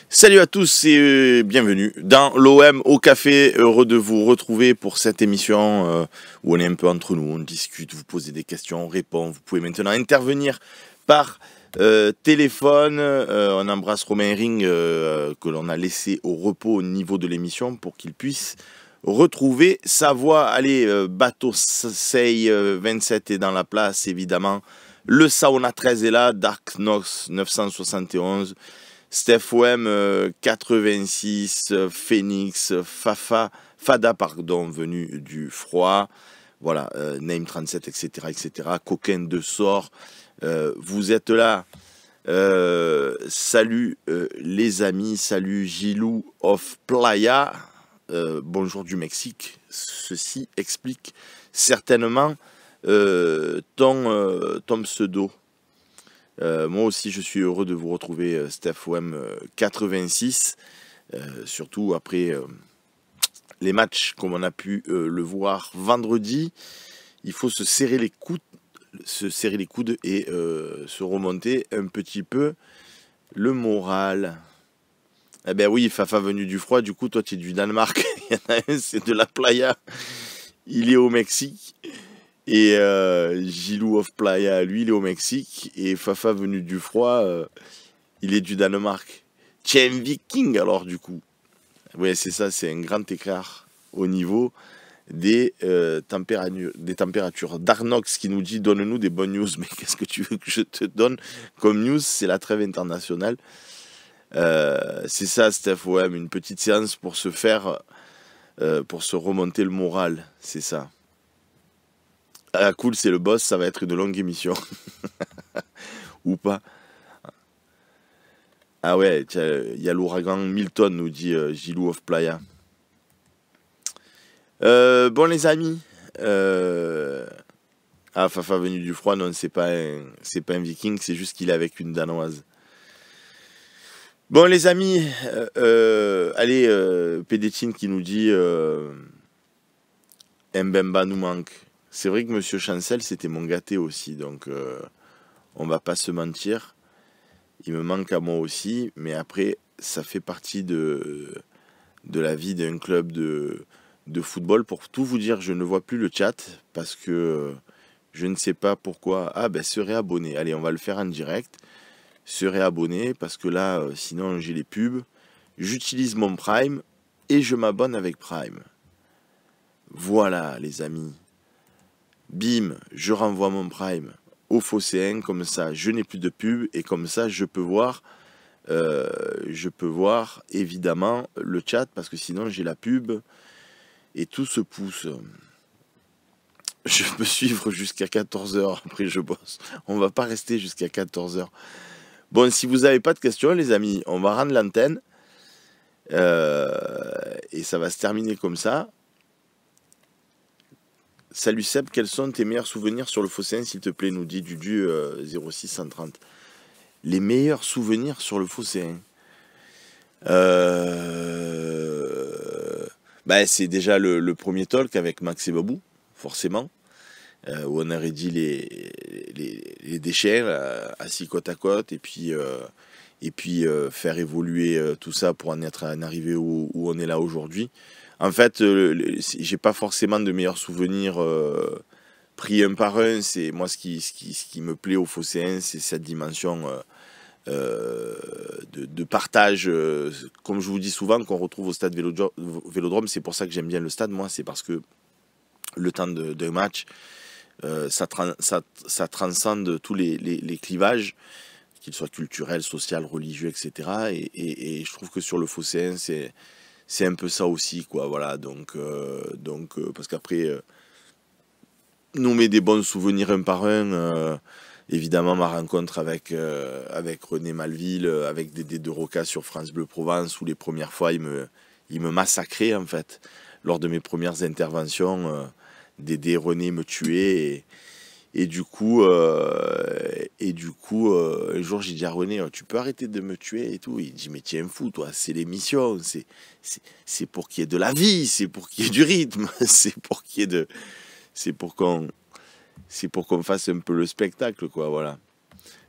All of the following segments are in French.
Salut à tous et bienvenue dans l'OM au café. Heureux de vous retrouver pour cette émission où on est un peu entre nous, on discute, vous posez des questions, on répond. Vous pouvez maintenant intervenir par téléphone. On embrasse Romain Ring que l'on a laissé au repos au niveau de l'émission pour qu'il puisse retrouver sa voix. Allez, Bateau Sey 27 est dans la place évidemment. Le Sauna 13 est là, Dark Nox 971. Steph OM 86, Phoenix, Fada pardon, venu du froid, voilà, Name 37, etc., etc., Coquin de sort, vous êtes là, salut les amis, salut Gilou of Playa, bonjour du Mexique, ceci explique certainement ton pseudo. Moi aussi je suis heureux de vous retrouver Steph OM 86, surtout après les matchs comme on a pu le voir vendredi. Il faut se serrer les coudes et se remonter un petit peu le moral. Eh ben oui, Fafa venu du froid, du coup toi tu es du Danemark. Il y en a un, c'est de la playa, il est au Mexique. Et Gilou of Playa, lui, il est au Mexique. Et Fafa, venu du froid, il est du Danemark. Tiens, viking, alors, du coup. Ouais, c'est ça, c'est un grand écart au niveau des températures. Darnox qui nous dit, donne-nous des bonnes news. Mais qu'est-ce que tu veux que je te donne comme news? C'est la trêve internationale. C'est ça, Steph OM, une petite séance pour se faire, pour se remonter le moral. C'est ça. Ah cool, c'est le boss, ça va être une longue émission. Ou pas. Ah ouais, il y a l'ouragan Milton, nous dit Gilou of Playa. Bon les amis. Ah, Fafa venu du froid, non, c'est pas un viking, c'est juste qu'il est avec une danoise. Bon les amis, allez, Pédétine qui nous dit Mbemba nous manque. C'est vrai que Monsieur Chancel, c'était mon gâté aussi, donc on va pas se mentir. Il me manque à moi aussi, mais après, ça fait partie de la vie d'un club de football. Pour tout vous dire, je ne vois plus le chat, parce que je ne sais pas pourquoi. Ah ben, se réabonner. Allez, on va le faire en direct. Se réabonner, parce que là, sinon j'ai les pubs. J'utilise mon Prime, et je m'abonne avec Prime. Voilà, les amis. Bim, je renvoie mon Prime au Phocéen, comme ça je n'ai plus de pub et comme ça je peux voir évidemment le chat parce que sinon j'ai la pub et tout se pousse. Je peux suivre jusqu'à 14 h, après je bosse. On va pas rester jusqu'à 14 h. Bon, si vous n'avez pas de questions les amis, on va rendre l'antenne et ça va se terminer comme ça. Salut Seb, quels sont tes meilleurs souvenirs sur le Phocéen, s'il te plaît, nous dit Dudu 0630. Les meilleurs souvenirs sur le Phocéen. Bah, c'est déjà le premier talk avec Max et Babou, forcément, où on a rédit les déchets assis côte à côte, et puis faire évoluer tout ça pour en arriver où on est là aujourd'hui. En fait, j'ai pas forcément de meilleurs souvenirs pris un par un. C'est moi ce qui me plaît au Phocéen, c'est cette dimension de partage, comme je vous dis souvent, qu'on retrouve au stade Vélodrome. C'est pour ça que j'aime bien le stade, moi, c'est parce que le temps d'un match, ça transcende tous les clivages, qu'ils soient culturels, sociaux, religieux, etc. Et je trouve que sur le Phocéen, c'est un peu ça aussi, quoi, voilà, donc parce qu'après, nous met des bons souvenirs un par un, évidemment ma rencontre avec René Malville, avec Dédé de Roca sur France Bleu Provence, où les premières fois, il me massacrait, en fait, lors de mes premières interventions, Dédé et René me tuaient, et du coup, un jour, j'ai dit à René, tu peux arrêter de me tuer et tout. Il dit, mais tiens fou, toi, c'est l'émission, c'est pour qu'il y ait de la vie, c'est pour qu'il y ait du rythme, c'est pour qu'on fasse un peu le spectacle, quoi, voilà.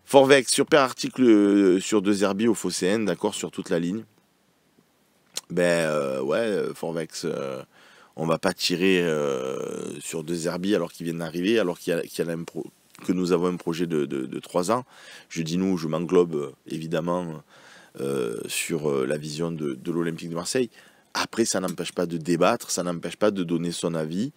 Forvex, super article sur De Zerbi au Phocéen, d'accord, sur toute la ligne. Ben ouais, Forvex, on va pas tirer sur De Zerbi alors qu'il vient d'arriver, alors que nous avons un projet de 3 ans. Je dis nous, je m'englobe évidemment sur la vision de l'Olympique de Marseille. Après, ça n'empêche pas de débattre, ça n'empêche pas de donner son avis.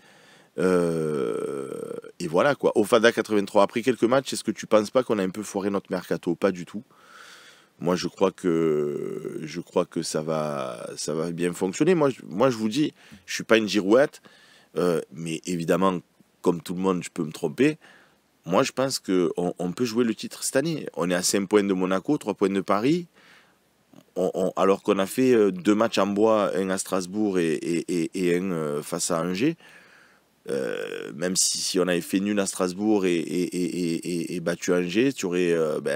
Et voilà quoi. Au Fada 83, après quelques matchs, est-ce que tu penses pas qu'on a un peu foiré notre mercato? Pas du tout. Moi, je crois que ça va bien fonctionner. Moi, je vous dis, je suis pas une girouette, mais évidemment, comme tout le monde, je peux me tromper. Moi, je pense qu'on peut jouer le titre cette année. On est à 5 points de Monaco, 3 points de Paris. Alors qu'on a fait 2 matchs en bois, un à Strasbourg et un face à Angers. Même si on avait fait nul à Strasbourg et battu Angers, tu aurais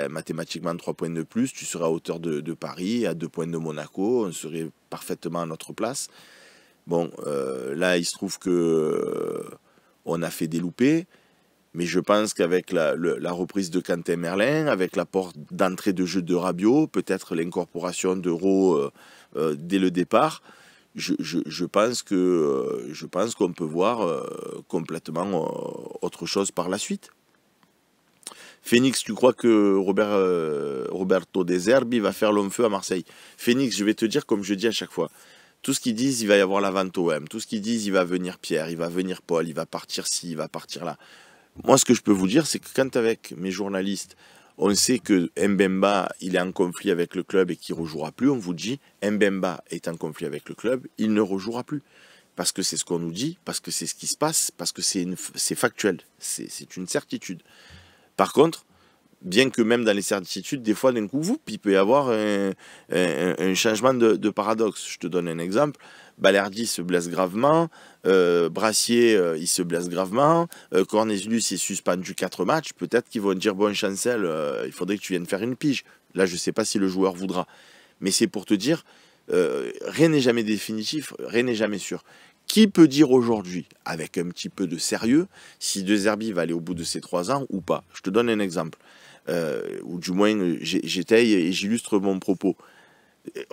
mathématiquement 3 points de plus, tu serais à hauteur de Paris, à 2 points de Monaco, on serait parfaitement à notre place. Bon, là, il se trouve que on a fait des loupés, mais je pense qu'avec la reprise de Quentin Merlin, avec l'apport d'entrée de jeu de Rabiot, peut-être l'incorporation d'Euro dès le départ, je pense qu'on peut voir complètement autre chose par la suite. Phoenix, tu crois que Roberto De Zerbi va faire long feu à Marseille? Phoenix, je vais te dire comme je dis à chaque fois. Tout ce qu'ils disent, il va y avoir la vente OM. Tout ce qu'ils disent, il va venir Pierre, il va venir Paul, il va partir ci, il va partir là. Moi, ce que je peux vous dire, c'est que quand avec mes journalistes, on sait que Mbemba, il est en conflit avec le club et qu'il ne rejouera plus, on vous dit, Mbemba est en conflit avec le club, il ne rejouera plus. Parce que c'est ce qu'on nous dit, parce que c'est ce qui se passe, parce que c'est factuel, c'est une certitude. Par contre, bien que même dans les certitudes, des fois, d'un coup, il peut y avoir un changement de paradoxe. Je te donne un exemple. Balerdi se blesse gravement, Brassier, il se blesse gravement, Cornelius est suspendu 4 matchs. Peut-être qu'ils vont dire, bon, Chancel, il faudrait que tu viennes faire une pige. Là, je ne sais pas si le joueur voudra. Mais c'est pour te dire, rien n'est jamais définitif, rien n'est jamais sûr. Qui peut dire aujourd'hui, avec un petit peu de sérieux, si De Zerbi va aller au bout de ses 3 ans ou pas? Je te donne un exemple. Ou du moins j'étaye et j'illustre mon propos.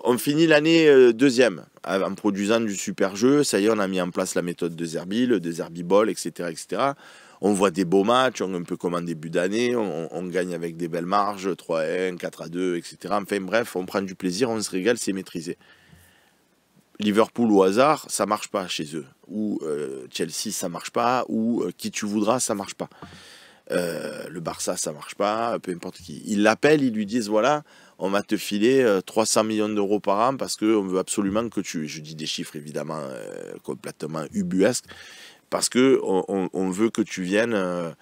On finit l'année deuxième en produisant du super jeu. Ça y est, on a mis en place la méthode De Zerbi, le De Zerbi Ball, etc., etc. On voit des beaux matchs, un peu comme en début d'année, on gagne avec des belles marges, 3-1, 4-2, etc. Enfin bref, on prend du plaisir, on se régale, c'est maîtrisé. Liverpool au hasard, ça marche pas chez eux. Ou Chelsea, ça marche pas. Ou qui tu voudras, ça marche pas. Le Barça, ça marche pas, peu importe qui. Ils l'appellent, ils lui disent voilà, on va te filer 300 millions d'euros par an parce qu'on veut absolument que tu. Je dis des chiffres évidemment complètement ubuesques, parce que on veut que tu viennes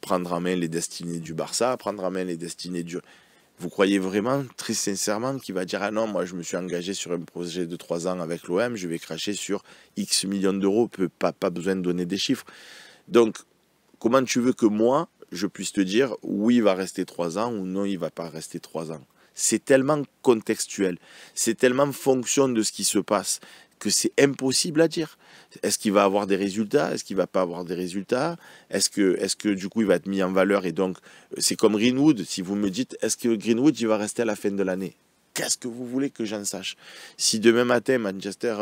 prendre en main les destinées du Barça, prendre en main les destinées du. Vous croyez vraiment, très sincèrement, qu'il va dire ah non, moi je me suis engagé sur un projet de 3 ans avec l'OM, je vais cracher sur X millions d'euros, pas besoin de donner des chiffres. Donc, comment tu veux que moi, je puisse te dire oui, il va rester 3 ans ou non, il ne va pas rester 3 ans? C'est tellement contextuel, c'est tellement fonction de ce qui se passe que c'est impossible à dire. Est-ce qu'il va avoir des résultats? Est-ce qu'il ne va pas avoir des résultats? Est-ce que du coup il va être mis en valeur? Et donc, c'est comme Greenwood. Si vous me dites, est-ce que Greenwood il va rester à la fin de l'année? Qu'est-ce que vous voulez que j'en sache? Si demain matin, Manchester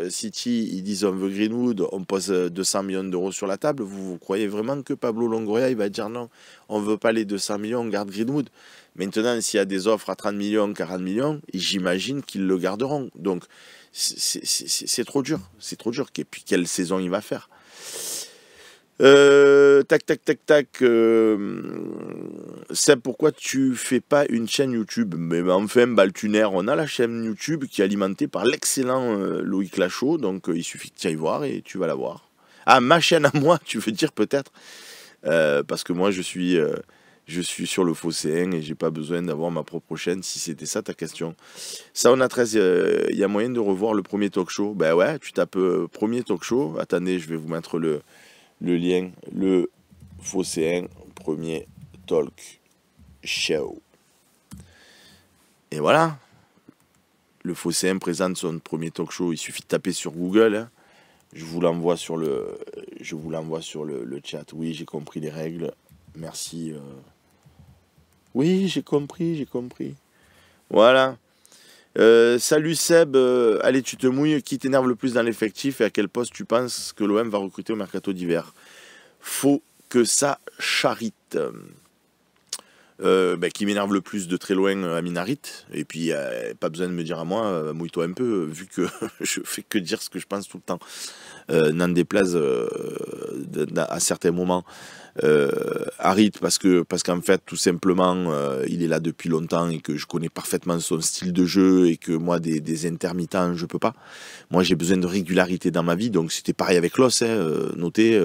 City, ils disent on veut Greenwood, on pose 200 millions d'euros sur la table, vous croyez vraiment que Pablo Longoria il va dire non, on ne veut pas les 200 millions, on garde Greenwood? Maintenant, s'il y a des offres à 30 millions, 40 millions, j'imagine qu'ils le garderont. Donc, c'est trop dur. C'est trop dur. Et puis, quelle saison il va faire? Tac, tac, tac, tac. C'est pourquoi tu fais pas une chaîne YouTube? Mais enfin, Baltuner, on a la chaîne YouTube qui est alimentée par l'excellent Loïc Lachaud. Donc, il suffit que tu ailles voir et tu vas la voir. Ah, ma chaîne à moi, tu veux dire peut-être? Parce que moi, je suis sur le Phocéen et j'ai pas besoin d'avoir ma propre chaîne, si c'était ça ta question. Sauna 13, il y a moyen de revoir le premier talk show? Ben ouais, tu tapes premier talk show. Attendez, je vais vous mettre le lien. Le Phocéen, premier talk show. Et voilà. Le Phocéen présente son premier talk show. Il suffit de taper sur Google. Hein. Je vous l'envoie sur le chat. Oui, j'ai compris les règles. Merci. Oui, j'ai compris, j'ai compris. Voilà. Salut Seb, allez, tu te mouilles. Qui t'énerve le plus dans l'effectif et à quel poste tu penses que l'OM va recruter au mercato d'hiver? Faut que ça charite. Qui m'énerve le plus de très loin, Amin Harit. Et puis, pas besoin de me dire à moi, mouille-toi un peu, vu que je fais que dire ce que je pense tout le temps. N'en déplaise à certains moments. Harit, parce qu'en fait, tout simplement, il est là depuis longtemps et que je connais parfaitement son style de jeu et que moi, des intermittents, je peux pas. Moi, j'ai besoin de régularité dans ma vie, donc c'était pareil avec Klos, hein, notez,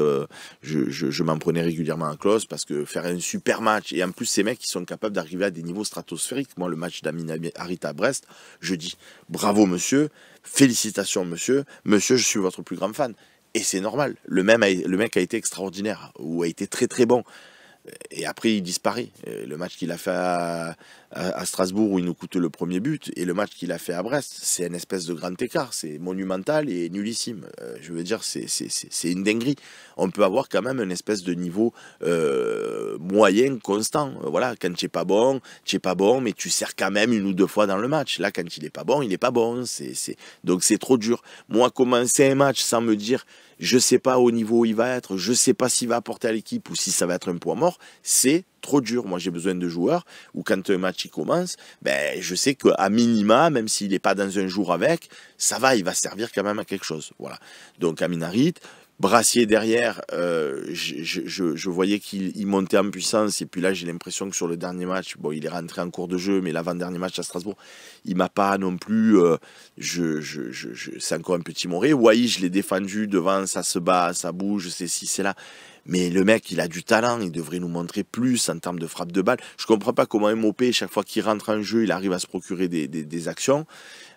je m'en prenais régulièrement à Klos parce que faire un super match, et en plus, ces mecs, qui sont capables d'arriver à des niveaux stratosphériques. Moi, le match d'Amin Harit à Brest, je dis bravo monsieur, félicitations monsieur, monsieur, je suis votre plus grand fan. Et c'est normal, le mec a été extraordinaire, ou a été très très bon. Et après, il disparaît. Le match qu'il a fait à Strasbourg, où il nous coûte le premier but, et le match qu'il a fait à Brest, c'est une espèce de grand écart. C'est monumental et nullissime. Je veux dire, c'est une dinguerie. On peut avoir quand même une espèce de niveau moyen, constant. Voilà, quand tu n'es pas bon, mais tu sers quand même une ou deux fois dans le match. Là, quand il n'est pas bon, il n'est pas bon. Donc c'est trop dur. Moi, commencer un match sans me dire... Je ne sais pas au niveau où il va être, je ne sais pas s'il va apporter à l'équipe ou si ça va être un poids mort, c'est trop dur. Moi, j'ai besoin de joueurs où quand un match il commence, je sais qu'à minima, même s'il n'est pas dans un jour avec, ça va, il va servir quand même à quelque chose. Voilà. Donc, Amin Harit, Brassier derrière, je voyais qu'il montait en puissance. Et puis là, j'ai l'impression que sur le dernier match, bon, il est rentré en cours de jeu, mais l'avant-dernier match à Strasbourg, il m'a pas non plus... c'est encore un petit moré. Wai, je l'ai défendu devant, ça se bat, ça bouge, c'est ci, c'est là. Mais le mec, il a du talent, il devrait nous montrer plus en termes de frappe de balle. Je comprends pas comment MOP, chaque fois qu'il rentre en jeu, il arrive à se procurer des actions.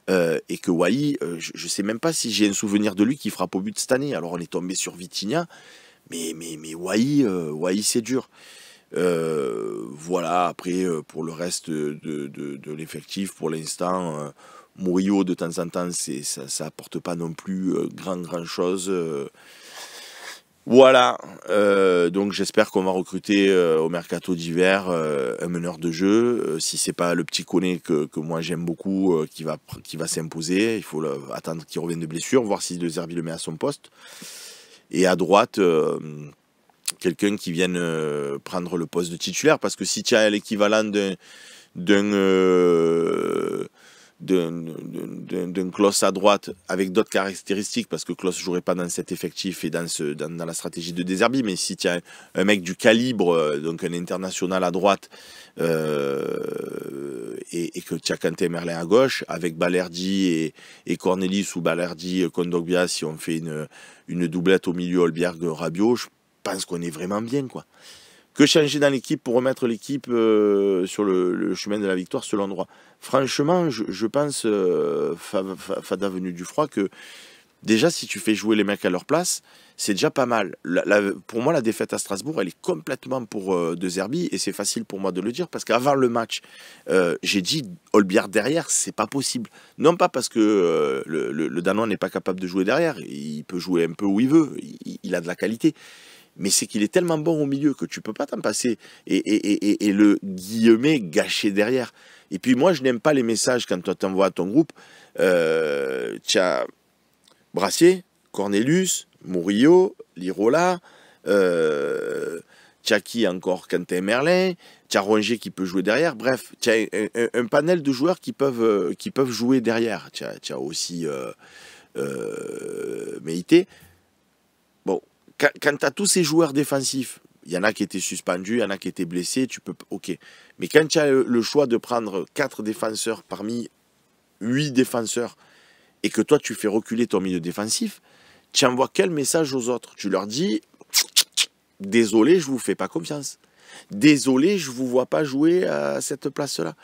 Et que Wai, je ne sais même pas si j'ai un souvenir de lui qui frappe au but cette année. Alors on est tombé sur Vitinha, mais Wai, c'est dur. Voilà, après, pour le reste de l'effectif, pour l'instant, Murillo, de temps en temps, ça apporte pas non plus grand chose. Voilà, donc j'espère qu'on va recruter au mercato d'hiver un meneur de jeu. Si c'est pas le petit Koné que moi j'aime beaucoup qui va s'imposer, il faut attendre qu'il revienne de blessure, voir si De Zerbi le met à son poste. Et à droite, quelqu'un qui vienne prendre le poste de titulaire, parce que si tu as l'équivalent d'un Klos à droite avec d'autres caractéristiques, parce que Klos ne jouerait pas dans cet effectif et dans la stratégie de De Zerbi, mais si tu as un mec du calibre, donc un international à droite, et que tu as Quentin Merlin à gauche, avec Balerdi et Cornelis, ou Balerdi Kondogbia, si on fait une doublette au milieu Holberg-Rabiot, je pense qu'on est vraiment bien, quoi. Que changer dans l'équipe pour remettre l'équipe sur le chemin de la victoire selon droit? Franchement, je pense, Fada venu du froid, que déjà, si tu fais jouer les mecs à leur place, c'est déjà pas mal. Pour moi, la défaite à Strasbourg, elle est complètement pour De Zerbi, et c'est facile pour moi de le dire, parce qu'avant le match, j'ai dit, Holbière derrière, c'est pas possible. Non pas parce que le Danois n'est pas capable de jouer derrière, il peut jouer un peu où il veut, il a de la qualité. Mais c'est qu'il est tellement bon au milieu que tu peux pas t'en passer et le guillemet gâcher derrière. Et puis moi, je n'aime pas les messages quand tu t'envoies à ton groupe. Tu as Brassier, Cornelius, Murillo, Lirola, tu as qui encore? Quentin Merlin, tu as Rongier qui peut jouer derrière. Bref, tu as un panel de joueurs qui peuvent jouer derrière. Tu as aussi Meïté. Bon, quand tu as tous ces joueurs défensifs, il y en a qui étaient suspendus, il y en a qui étaient blessés, tu peux... Ok. Mais quand tu as le choix de prendre 4 défenseurs parmi 8 défenseurs, et que toi, tu fais reculer ton milieu défensif, tu envoies quel message aux autres? Tu leur dis, désolé, je ne vous fais pas confiance. Désolé, je ne vous vois pas jouer à cette place-là.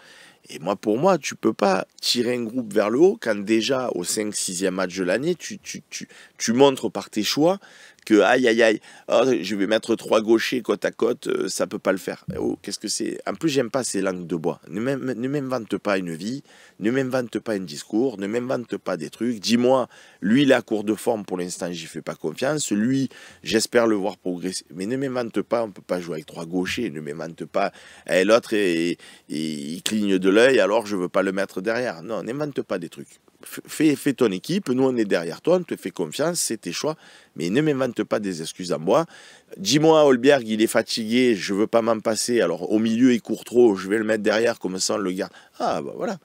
Et moi, pour moi, tu ne peux pas tirer un groupe vers le haut quand déjà, au 5-6e match de l'année, tu montres par tes choix que aïe aïe aïe, oh, je vais mettre 3 gauchers côte à côte, ça peut pas le faire. Oh, qu'est-ce que c'est? En plus, j'aime pas ces langues de bois. Ne m'invente pas une vie, ne m'invente pas un discours, ne m'invente pas des trucs. Dis-moi, lui, il est à court de forme pour l'instant, j'y fais pas confiance. Lui, j'espère le voir progresser. Mais ne m'invente pas, on peut pas jouer avec 3 gauchers. Ne m'invente pas, eh, l'autre, il cligne de l'œil, alors je veux pas le mettre derrière. Non, n'invente pas des trucs. Fais ton équipe, nous on est derrière toi, on te fait confiance, c'est tes choix, mais ne m'invente pas des excuses à moi. Dis-moi, Holberg, il est fatigué, je veux pas m'en passer, alors au milieu il court trop, je vais le mettre derrière comme ça on le garde. Ah bah voilà,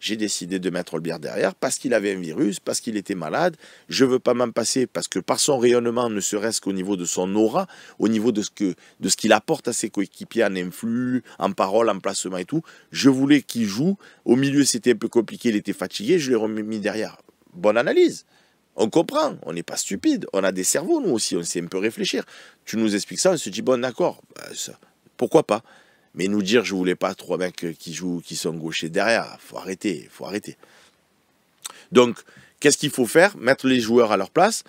j'ai décidé de mettre Holberg derrière parce qu'il avait un virus, parce qu'il était malade, je veux pas m'en passer parce que par son rayonnement, ne serait-ce qu'au niveau de son aura, au niveau de ce qu'il apporte à ses coéquipiers en influx, en parole, en placement et tout, je voulais qu'il joue. Au milieu, c'était un peu compliqué, il était fatigué, je l'ai remis derrière. Bonne analyse. On comprend, on n'est pas stupide, on a des cerveaux nous aussi, on sait un peu réfléchir. Tu nous expliques ça, on se dit bon d'accord, pourquoi pas. Mais nous dire je voulais pas 3 mecs qui jouent, qui sont gauchers derrière, faut arrêter, faut arrêter. Donc, qu'est-ce qu'il faut faire? Mettre les joueurs à leur place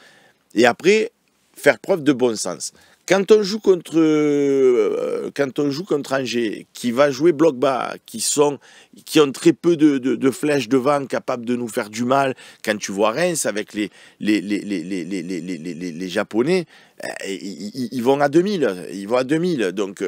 et après faire preuve de bon sens. Quand on joue contre Angers, qui va jouer bloc bas, qui ont très peu de flèches devant, capables de nous faire du mal, quand tu vois Reims avec les Japonais, ils vont à 2000, donc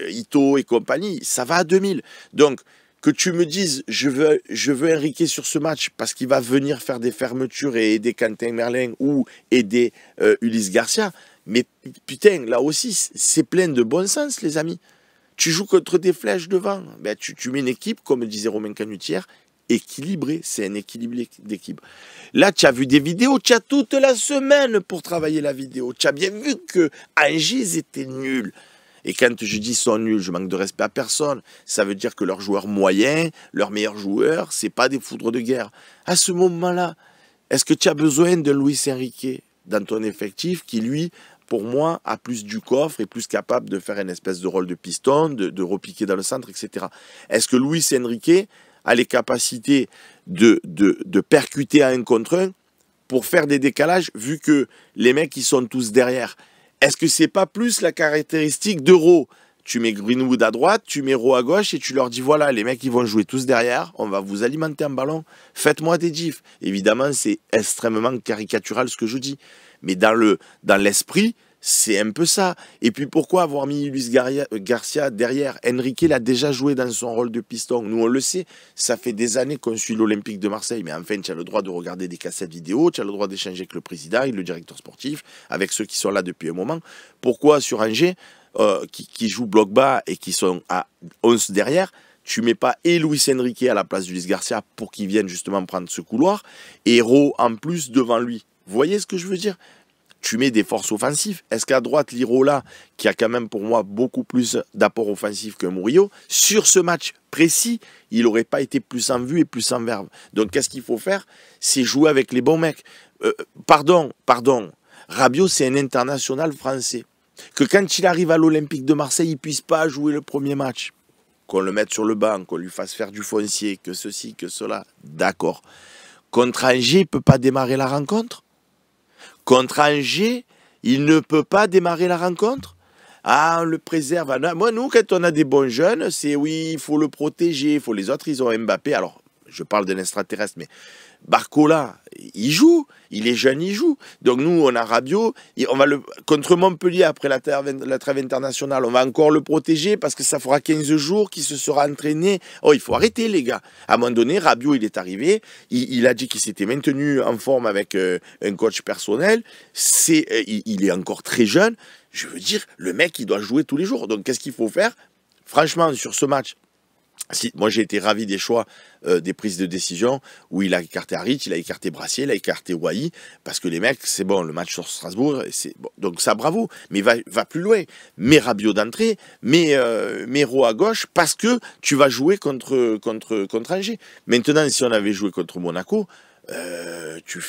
Ito et compagnie, ça va à 2000. Donc, que tu me dises, je veux Enrique sur ce match parce qu'il va venir faire des fermetures et aider Quentin Merlin ou aider Ulysse Garcia. Mais putain, là aussi, c'est plein de bon sens, les amis. Tu joues contre des flèches devant. Ben, tu mets une équipe, comme disait Romain Canutière, équilibrée. C'est un équilibre d'équipe. Là, tu as vu des vidéos, tu as toute la semaine pour travailler la vidéo. Tu as bien vu que Angers était nul. Et quand je dis sont nuls, je manque de respect à personne. Ça veut dire que leurs joueurs moyens, leurs meilleurs joueurs, c'est pas des foudres de guerre. À ce moment-là, est-ce que tu as besoin de Luis Enrique dans ton effectif qui, lui, pour moi, a plus du coffre et plus capable de faire une espèce de rôle de piston, de repiquer dans le centre, etc. Est-ce que Luis Enrique a les capacités de percuter à 1 contre 1 pour faire des décalages, vu que les mecs, ils sont tous derrière? Est-ce que c'est pas plus la caractéristique d'Euro? Tu mets Greenwood à droite, tu mets Rowe à gauche et tu leur dis voilà, les mecs ils vont jouer tous derrière, on va vous alimenter en ballon, faites-moi des gifs. Évidemment, c'est extrêmement caricatural ce que je dis, mais dans l'esprit, c'est un peu ça. Et puis pourquoi avoir mis Ulysse Garcia derrière? Enrique l'a déjà joué dans son rôle de piston. Nous on le sait, ça fait des années qu'on suit l'Olympique de Marseille, mais enfin tu as le droit de regarder des cassettes vidéo, tu as le droit d'échanger avec le président, avec le directeur sportif, avec ceux qui sont là depuis un moment. Pourquoi sur Angers, qui jouent bloc bas et qui sont à 11 derrière, tu mets pas et Luis Enrique à la place d'Ulysse Garcia pour qu'il vienne justement prendre ce couloir, et Rowe en plus devant lui? Vous voyez ce que je veux dire? Tu mets des forces offensives. Est-ce qu'à droite, Lirola, qui a quand même pour moi beaucoup plus d'apport offensif que Murillo, sur ce match précis, il n'aurait pas été plus en vue et plus en verve. Donc qu'est-ce qu'il faut faire? C'est jouer avec les bons mecs. Pardon, Rabiot, c'est un international français. Que quand il arrive à l'Olympique de Marseille, il ne puisse pas jouer le premier match. Qu'on le mette sur le banc, qu'on lui fasse faire du foncier, que ceci, que cela. D'accord. Contre Angers, il ne peut pas démarrer la rencontre? Contre Angers, il ne peut pas démarrer la rencontre? Ah, on le préserve. Moi, nous, quand on a des bons jeunes, c'est oui, il faut le protéger. Il faut les autres, ils ont Mbappé. Alors, je parle de l'extraterrestre, mais Barcola, il joue. Il est jeune, il joue. Donc nous, on a Rabiot. On va contre Montpellier, après la trêve internationale, on va encore le protéger parce que ça fera 15 jours qu'il se sera entraîné. Oh, il faut arrêter, les gars. À un moment donné, Rabiot, il est arrivé. Il a dit qu'il s'était maintenu en forme avec un coach personnel. Il est encore très jeune. Je veux dire, le mec, il doit jouer tous les jours. Donc, qu'est-ce qu'il faut faire? Franchement, sur ce match, moi j'ai été ravi des choix, des prises de décision où il a écarté Harit, il a écarté Brassier, il a écarté Wai, parce que les mecs, c'est bon, le match sur Strasbourg, c'est bon, donc ça bravo, mais va plus loin. Mets Rabiot d'entrée, mets Rowe à gauche, parce que tu vas jouer contre Angers. Maintenant, si on avait joué contre Monaco, tu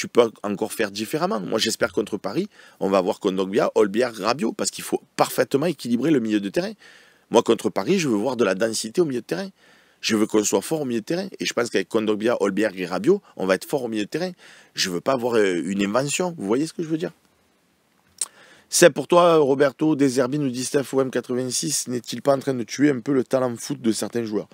peux encore faire différemment. Moi j'espère contre Paris, on va avoir Kondogbia, Holberg, Rabiot, parce qu'il faut parfaitement équilibrer le milieu de terrain. Moi, contre Paris, je veux voir de la densité au milieu de terrain. Je veux qu'on soit fort au milieu de terrain. Et je pense qu'avec Kondogbia, Holberg et Rabiot, on va être fort au milieu de terrain. Je ne veux pas avoir une invention. Vous voyez ce que je veux dire? C'est pour toi, Roberto De Zerbi nous dit Steph OM 86, n'est-il pas en train de tuer un peu le talent foot de certains joueurs?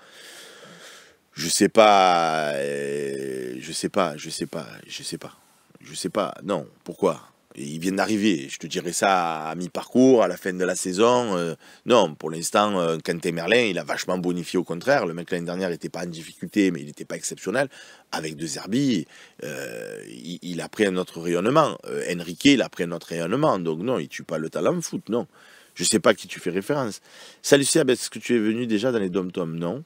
Je sais pas, je sais pas, je sais pas, je sais pas, je sais pas. Non, pourquoi? Ils viennent d'arriver. Je te dirais ça à mi-parcours, à la fin de la saison. Non, pour l'instant, Quentin Merlin, il a vachement bonifié au contraire. Le mec l'année dernière n'était pas en difficulté, mais il n'était pas exceptionnel. Avec De Zerbi, il a pris un autre rayonnement. Enrique, il a pris un autre rayonnement. Donc non, il tue pas le talent foot, non. Je sais pas à qui tu fais référence. Salut Seb, est-ce que tu es venu déjà dans les Dom-Tom? Non.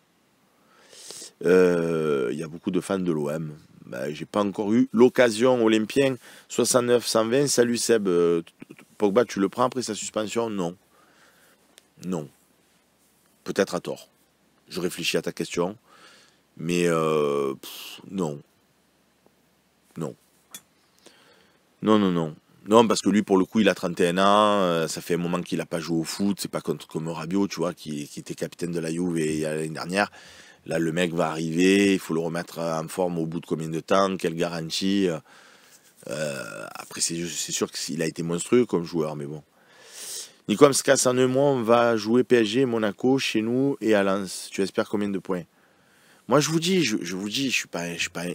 Il y a beaucoup de fans de l'OM. Ben, j'ai pas encore eu l'occasion. Olympien 69-120. Salut Seb. Pogba, tu le prends après sa suspension? Non. Non. Peut-être à tort. Je réfléchis à ta question. Mais non. Non. Non, non, non. Non, parce que lui, pour le coup, il a 31 ans. Ça fait un moment qu'il n'a pas joué au foot. C'est pas comme Rabiot, tu vois, qui était capitaine de la Juve l'année dernière. Là, le mec va arriver, il faut le remettre en forme au bout de combien de temps, quelle garantie. Après, c'est sûr qu'il a été monstrueux comme joueur, mais bon. Nico Mskas, en un mois, on va jouer PSG, Monaco, chez nous et à Lens. Tu espères combien de points? Moi, je vous dis, je suis pas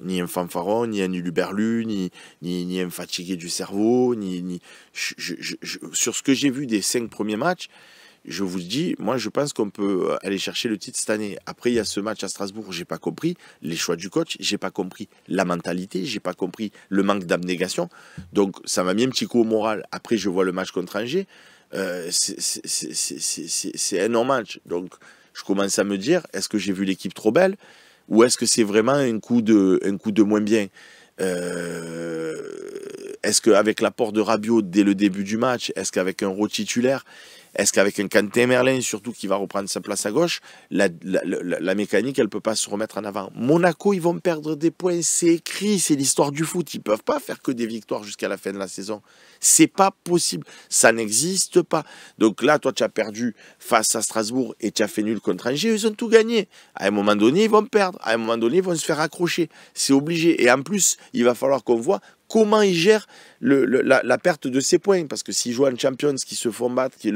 ni un fanfaron, ni un uluberlu, ni un fatigué du cerveau, sur ce que j'ai vu des 5 premiers matchs. Je vous dis, moi je pense qu'on peut aller chercher le titre cette année. Après il y a ce match à Strasbourg, j'ai pas compris les choix du coach, j'ai pas compris la mentalité, j'ai pas compris le manque d'abnégation. Donc ça m'a mis un petit coup au moral. Après je vois le match contre Angers, c'est un non-match. Donc je commence à me dire, est-ce que j'ai vu l'équipe trop belle ou est-ce que c'est vraiment un coup de moins bien? Est-ce qu'avec l'apport de Rabiot dès le début du match, est-ce qu'avec un Rowe titulaire, est-ce qu'avec un Quentin Merlin, surtout qui va reprendre sa place à gauche, la mécanique, elle ne peut pas se remettre en avant? Monaco, ils vont perdre des points, c'est écrit, c'est l'histoire du foot. Ils ne peuvent pas faire que des victoires jusqu'à la fin de la saison. C'est pas possible, ça n'existe pas. Donc là, toi, tu as perdu face à Strasbourg et tu as fait nul contre Angers, ils ont tout gagné. À un moment donné, ils vont perdre. À un moment donné, ils vont se faire accrocher. C'est obligé. Et en plus, il va falloir qu'on voit comment ils gèrent la perte de ces points. Parce que s'ils jouent en Champions, qui se font battre, qui est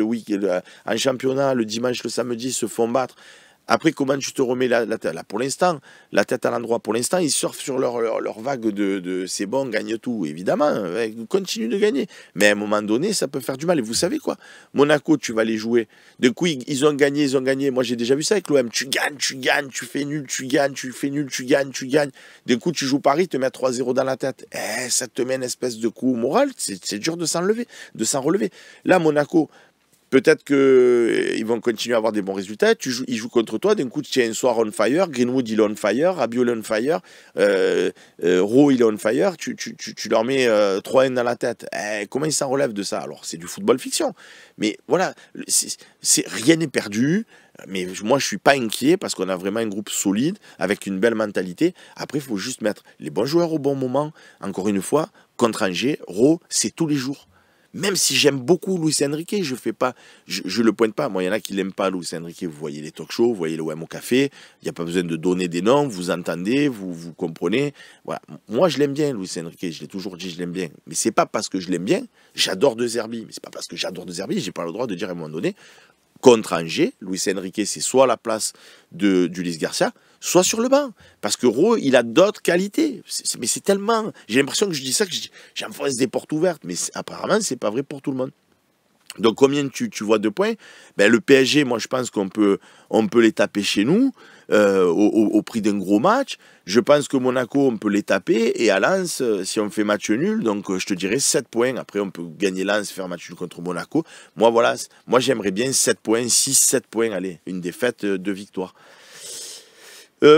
en championnat, le dimanche, le samedi, se font battre. Après, comment tu te remets la tête? Là, pour l'instant, la tête à l'endroit. Pour l'instant, ils surfent sur leur vague de c'est bon, gagne tout. Évidemment, ils continuent de gagner. Mais à un moment donné, ça peut faire du mal. Et vous savez quoi? Monaco, tu vas les jouer. Du coup, ils ont gagné, ils ont gagné. Moi, j'ai déjà vu ça avec l'OM. Tu gagnes, tu fais nul, tu gagnes, tu fais nul, tu gagnes, tu gagnes. Du coup, tu joues Paris, te mets 3-0 dans la tête. Ça te met une espèce de coup moral. C'est dur de s'en relever. Là, Monaco, peut-être qu'ils vont continuer à avoir des bons résultats. Ils jouent contre toi. D'un coup, tu es un soir on fire. Greenwood, il est on fire. Rabiot, il est on fire. Rowe, il est on fire. Tu leur mets 3-1 dans la tête. Comment ils s'en relèvent de ça? Alors, c'est du football fiction. Mais voilà, rien n'est perdu. Mais moi, je ne suis pas inquiet parce qu'on a vraiment un groupe solide avec une belle mentalité. Après, il faut juste mettre les bons joueurs au bon moment. Encore une fois, contre Angers, Rowe, c'est tous les jours. Même si j'aime beaucoup Luis Enrique, je le pointe pas. Moi, il y en a qui l'aiment pas, Luis Enrique. Vous voyez les talk shows, vous voyez le OM au café. Il n'y a pas besoin de donner des noms. Vous entendez, vous comprenez. Voilà. Moi, je l'aime bien, Luis Enrique. Je l'ai toujours dit, je l'aime bien. Mais c'est pas parce que je l'aime bien. J'adore De Zerbi. Mais c'est pas parce que j'adore De Zerbi. J'ai pas le droit de dire à un moment donné, contre Angers, Luis Enrique, c'est soit à la place d'Ulysse Garcia, soit sur le banc. Parce que Rowe, il a d'autres qualités. Mais c'est tellement... J'ai l'impression que je dis ça, que j'enfonce des portes ouvertes. Mais apparemment, c'est pas vrai pour tout le monde. Donc, combien tu vois de points? Le PSG, moi, je pense qu'on peut les taper chez nous, au prix d'un gros match. Je pense que Monaco, on peut les taper. Et à Lens, si on fait match nul, donc je te dirais 7 points. Après, on peut gagner Lens, faire match nul contre Monaco. Moi, voilà, moi j'aimerais bien 7 points, 6-7 points. Allez, une défaite, 2 victoires.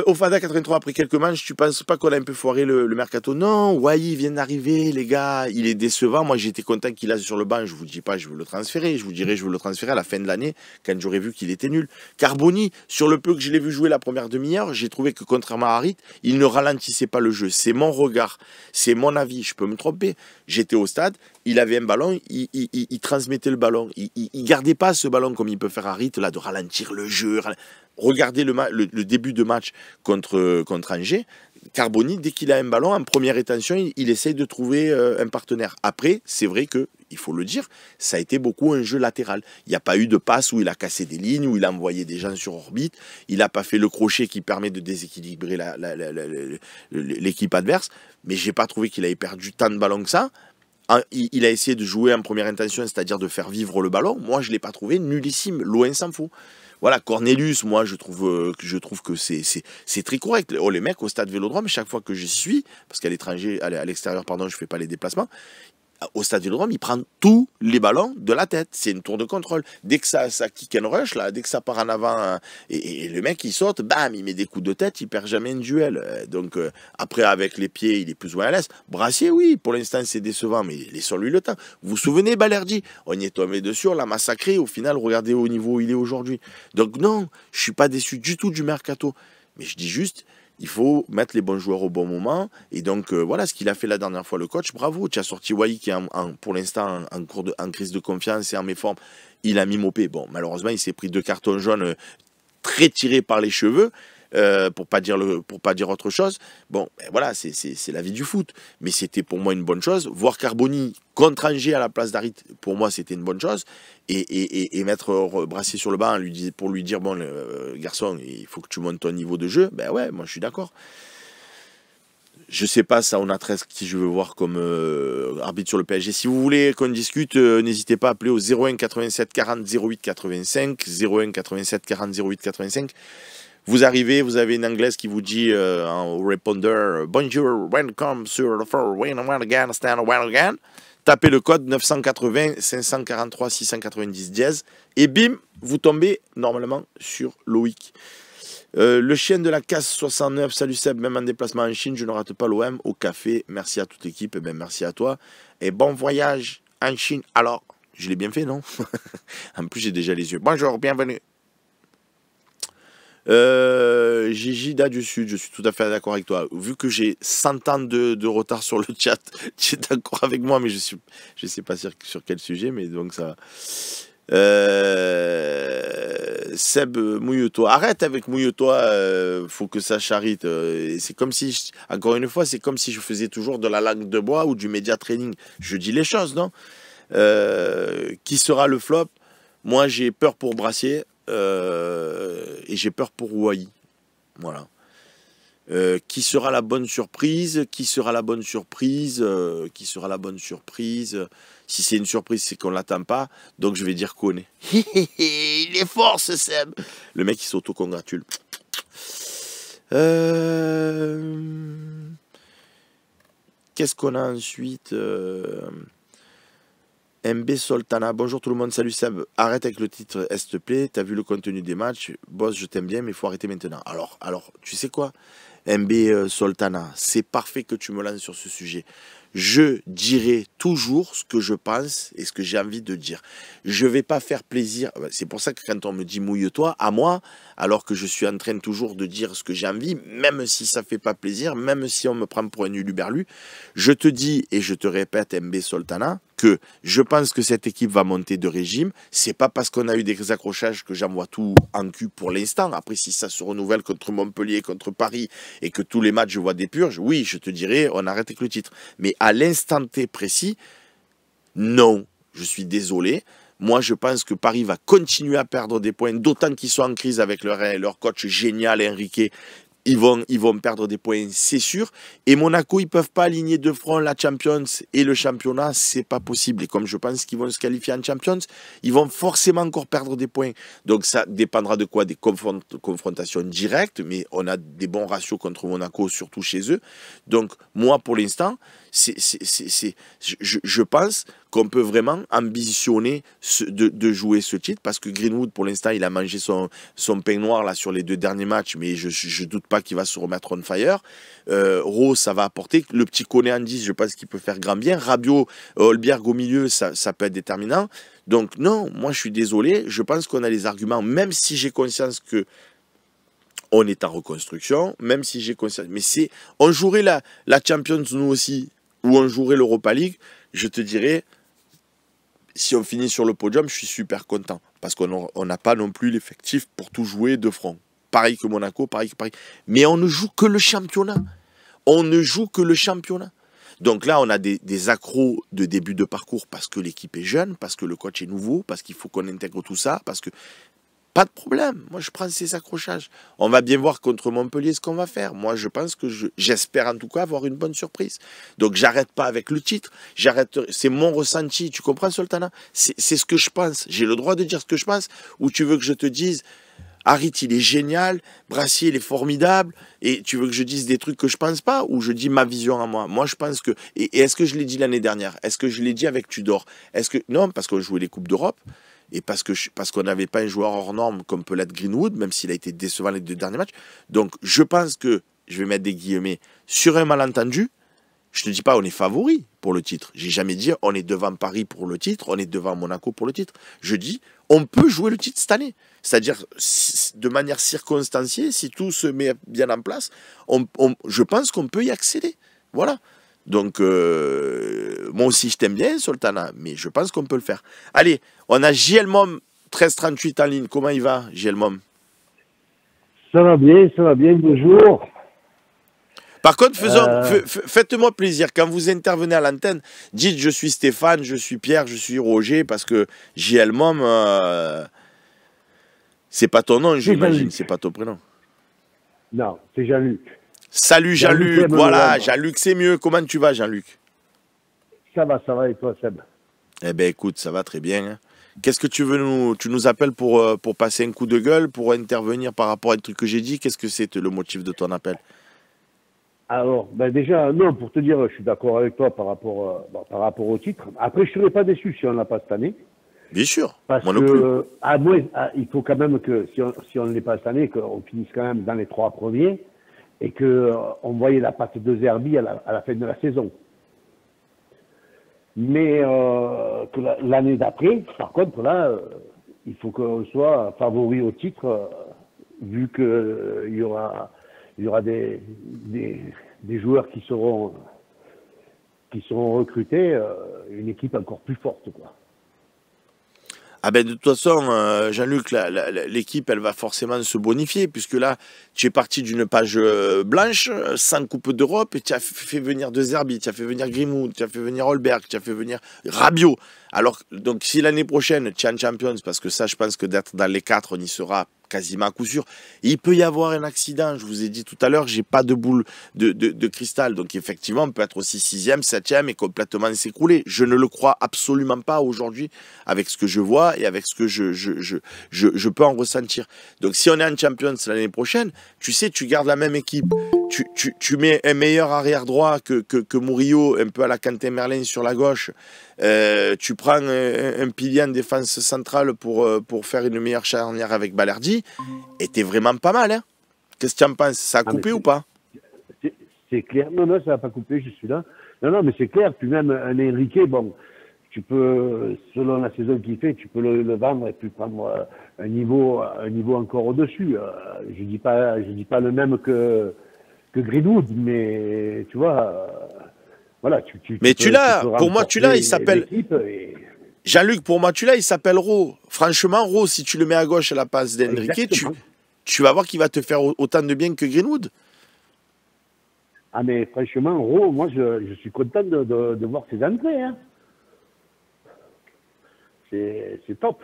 Ofada 83, après quelques matchs, tu penses pas qu'on a un peu foiré le mercato? Non, Wai vient d'arriver, les gars, il est décevant. Moi, j'étais content qu'il a sur le banc. Je vous dis pas, je veux le transférer. Je vous dirai, je veux le transférer à la fin de l'année, quand j'aurai vu qu'il était nul. Carboni, sur le peu que je l'ai vu jouer la première demi-heure, j'ai trouvé que contrairement à Harit, il ne ralentissait pas le jeu. C'est mon regard, c'est mon avis. Je peux me tromper. J'étais au stade. il avait un ballon, il transmettait le ballon. Il gardait pas ce ballon comme il peut faire Harit, là, de ralentir le jeu. Regardez le début de match contre Angers. Carboni, dès qu'il a un ballon, en première intention, il essaye de trouver un partenaire. Après, c'est vrai que, il faut le dire, ça a été beaucoup un jeu latéral. Il n'y a pas eu de passe où il a cassé des lignes, où il a envoyé des gens sur orbite. Il n'a pas fait le crochet qui permet de déséquilibrer l'équipe adverse. Mais je n'ai pas trouvé qu'il avait perdu tant de ballons que ça. Il a essayé de jouer en première intention, c'est-à-dire de faire vivre le ballon. Moi, je ne l'ai pas trouvé nullissime. Loin s'en faut. Voilà, Cornelius, moi, je trouve que c'est très correct. Oh, les mecs au stade Vélodrome, chaque fois que j'y suis, parce qu'à l'étranger, à l'extérieur, pardon, je ne fais pas les déplacements, au stade Vélodrome, il prend tous les ballons de la tête. C'est une tour de contrôle. Dès que ça kick and rush, là, dès que ça part en avant, et le mec, il saute, bam, il met des coups de tête, il perd jamais un duel. Donc, après, avec les pieds, il est plus ou moins à l'aise. Brassier, oui, pour l'instant, c'est décevant, mais laissons-lui le temps. Vous vous souvenez, Balerdi, on y est tombé dessus, on l'a massacré. Au final, regardez au niveau où il est aujourd'hui. Donc, non, je ne suis pas déçu du tout du mercato. Mais je dis juste, il faut mettre les bons joueurs au bon moment. Et donc, voilà ce qu'il a fait la dernière fois, le coach. Bravo, tu as sorti Wai qui est pour l'instant en crise de confiance et en méforme. Il a mis Mopé. Bon, malheureusement, il s'est pris 2 cartons jaunes très tirés par les cheveux. Pour pas dire autre chose. Bon, ben voilà, c'est la vie du foot. Mais c'était pour moi une bonne chose. Voir Carboni contre Angers à la place d'Harit, pour moi, c'était une bonne chose. Et mettre Brassier sur le banc pour lui dire, bon, garçon, il faut que tu montes ton niveau de jeu. Ben ouais, moi, je suis d'accord. Je sais pas, ça, on a 13 qui je veux voir comme arbitre sur le PSG. Si vous voulez qu'on discute, n'hésitez pas à appeler au 01 87 40 08 85. 01 87 40 08 85. Vous arrivez, vous avez une Anglaise qui vous dit en répondeur « Bonjour, welcome sur the floor, win again, stand again ». Tapez le code 980 543 690 dièse et bim, vous tombez normalement sur Loïc. Le chien de la casse 69, salut Seb, même en déplacement en Chine, je ne rate pas l'OM au café. Merci à toute l'équipe, et bien merci à toi. Et bon voyage en Chine. Alors, je l'ai bien fait, non? En plus, j'ai déjà les yeux. Bonjour, bienvenue. Gida du Sud, je suis tout à fait d'accord avec toi. Vu que j'ai 100 ans de retard sur le chat, tu es d'accord avec moi, mais je sais pas sur quel sujet, mais donc ça. Seb, mouille-toi. Arrête avec mouille-toi, faut que ça charite. C'est comme si, encore une fois, c'est comme si je faisais toujours de la langue de bois ou du média training. Je dis les choses, non? Qui sera le flop? Moi, j'ai peur pour Brassier. Et j'ai peur pour Wai. Voilà. Qui sera la bonne surprise? Qui sera la bonne surprise? Qui sera la bonne surprise? Si c'est une surprise, c'est qu'on ne l'attend pas. Donc je vais dire Koné. Il est fort ce Seb. Le mec il s'auto-congratule. Qu'est-ce qu'on a ensuite? MB Soltana, bonjour tout le monde, salut Seb, arrête avec le titre s'il te plaît, t'as vu le contenu des matchs, boss je t'aime bien mais il faut arrêter maintenant. Alors, tu sais quoi, MB Soltana, c'est parfait que tu me lances sur ce sujet. Je dirai toujours ce que je pense et ce que j'ai envie de dire. Je ne vais pas faire plaisir. C'est pour ça que quand on me dit mouille-toi, à moi, alors que je suis en train toujours de dire ce que j'ai envie, même si ça ne fait pas plaisir, même si on me prend pour un uluberlu, je te dis et je te répète, MB Soltana, que je pense que cette équipe va monter de régime. C'est pas parce qu'on a eu des accrochages que j'envoie tout en cul pour l'instant. Après, si ça se renouvelle contre Montpellier, contre Paris, et que tous les matchs, je vois des purges, oui, je te dirais, on arrête avec le titre. Mais à l'instant T précis, non, je suis désolé. Moi, je pense que Paris va continuer à perdre des points, d'autant qu'ils sont en crise avec leur coach génial, Enrique. Ils vont perdre des points, c'est sûr. Et Monaco, ils ne peuvent pas aligner de front la Champions et le championnat, c'est pas possible. Et comme je pense qu'ils vont se qualifier en Champions, ils vont forcément encore perdre des points. Donc ça dépendra de quoi? Des confrontations directes, mais on a des bons ratios contre Monaco, surtout chez eux. Donc moi, pour l'instant, je pense qu'on peut vraiment ambitionner de jouer ce titre, parce que Greenwood, pour l'instant, il a mangé son pain noir là, sur les 2 derniers matchs, mais je ne doute pas qu'il va se remettre on fire. Rose, ça va apporter. Le petit Koné en 10, je pense qu'il peut faire grand bien. Rabiot, Holberg au milieu, ça peut être déterminant. Donc non, moi je suis désolé, je pense qu'on a les arguments, même si j'ai conscience que on est en reconstruction, même si j'ai conscience. Mais on jouerait la Champions nous aussi, ou on jouerait l'Europa League, je te dirais, si on finit sur le podium, je suis super content. Parce qu'on n'a pas non plus l'effectif pour tout jouer de front. Pareil que Monaco, pareil que Paris. Mais on ne joue que le championnat. On ne joue que le championnat. Donc là, on a des accros de début de parcours parce que l'équipe est jeune, parce que le coach est nouveau, parce qu'il faut qu'on intègre tout ça, parce que... Pas de problème, moi je prends ces accrochages. On va bien voir contre Montpellier ce qu'on va faire. Moi je pense que j'espère en tout cas avoir une bonne surprise. Donc j'arrête pas avec le titre, c'est mon ressenti, tu comprends Sultana? C'est ce que je pense, j'ai le droit de dire ce que je pense, ou tu veux que je te dise, Harit il est génial, Brassier il est formidable, et tu veux que je dise des trucs que je pense pas, ou je dis ma vision à moi? Moi je pense que, et est-ce que je l'ai dit l'année dernière? Est-ce que je l'ai dit avec Tudor? Non, parce qu'on jouait les Coupes d'Europe, et parce qu'on n'avait pas un joueur hors norme comme peut l'être Greenwood, même s'il a été décevant les 2 derniers matchs. Donc je pense que, je vais mettre des guillemets, sur un malentendu, je ne te dis pas on est favori pour le titre. J'ai jamais dit on est devant Paris pour le titre, on est devant Monaco pour le titre. Je dis on peut jouer le titre cette année. C'est-à-dire de manière circonstanciée, si tout se met bien en place, je pense qu'on peut y accéder. Voilà. Donc, moi aussi, je t'aime bien, Sultana, mais je pense qu'on peut le faire. Allez, on a JLMOM 1338 en ligne. Comment il va, JLMOM? Ça va bien, bonjour. Par contre, faites-moi plaisir, quand vous intervenez à l'antenne, dites je suis Stéphane, je suis Pierre, je suis Roger, parce que JLMOM, c'est pas ton nom, j'imagine, c'est pas ton prénom. Non, c'est Jean-Luc. Salut Jean-Luc, voilà, Jean-Luc c'est mieux. Comment tu vas Jean-Luc? Ça va, et toi Seb? Eh ben écoute, ça va très bien. Hein. Qu'est-ce que tu veux tu nous appelles pour passer un coup de gueule, pour intervenir par rapport à un truc que j'ai dit? Qu'est-ce que c'est le motif de ton appel? Alors, ben déjà, non, pour te dire, je suis d'accord avec toi par rapport au titre. Après, je ne serais pas déçu si on l'a pas cette année. Bien sûr, parce moi non plus. Il faut quand même que, si on ne l'est pas cette année, qu'on finisse quand même dans les 3 premiers. Et qu'on voyait la patte de Zerbi à la fin de la saison. Mais l'année d'après, par contre, là, il faut qu'on soit favori au titre, vu qu'il y aura des joueurs qui seront recrutés, une équipe encore plus forte, quoi. Ah ben de toute façon, Jean-Luc, l'équipe, elle va forcément se bonifier, puisque là, tu es parti d'une page blanche, sans Coupe d'Europe, et tu as fait venir De Zerbi, tu as fait venir Greenwood, tu as fait venir Holberg, tu as fait venir Rabiot. Alors, donc si l'année prochaine, tu es en Champions, parce que ça, je pense que d'être dans les 4, on y sera quasiment à coup sûr. Il peut y avoir un accident, je vous ai dit tout à l'heure, j'ai pas de boule de cristal, donc effectivement on peut être aussi 6e, 7e et complètement s'écrouler. Je ne le crois absolument pas aujourd'hui avec ce que je vois et avec ce que je peux en ressentir. Donc si on est en Champions l'année prochaine, tu sais, tu gardes la même équipe, tu mets un meilleur arrière droit que Murillo, un peu à la Quentin Merlin sur la gauche. Tu prends un pilier en défense centrale pour faire une meilleure charnière avec Balerdi, et t'es vraiment pas mal. Hein. Qu'est-ce que tu en penses? Ça a coupé ou pas? C'est clair. Non, ça n'a pas coupé, je suis là. Non, mais c'est clair. Puis même un Enrique, bon, tu peux, selon la saison qu'il fait, tu peux le vendre et puis prendre un niveau encore au-dessus. Je dis pas le même que Greenwood, mais tu vois... Voilà, mais tu l'as, pour moi tu l'as, il s'appelle... Jean-Luc, pour moi tu l'as, il s'appelle Ro. Franchement, Ro, si tu le mets à gauche à la passe d'Enrique, tu vas voir qu'il va te faire autant de bien que Greenwood. Ah mais franchement, Ro, moi je suis content de voir ses entrées. Hein. C'est top.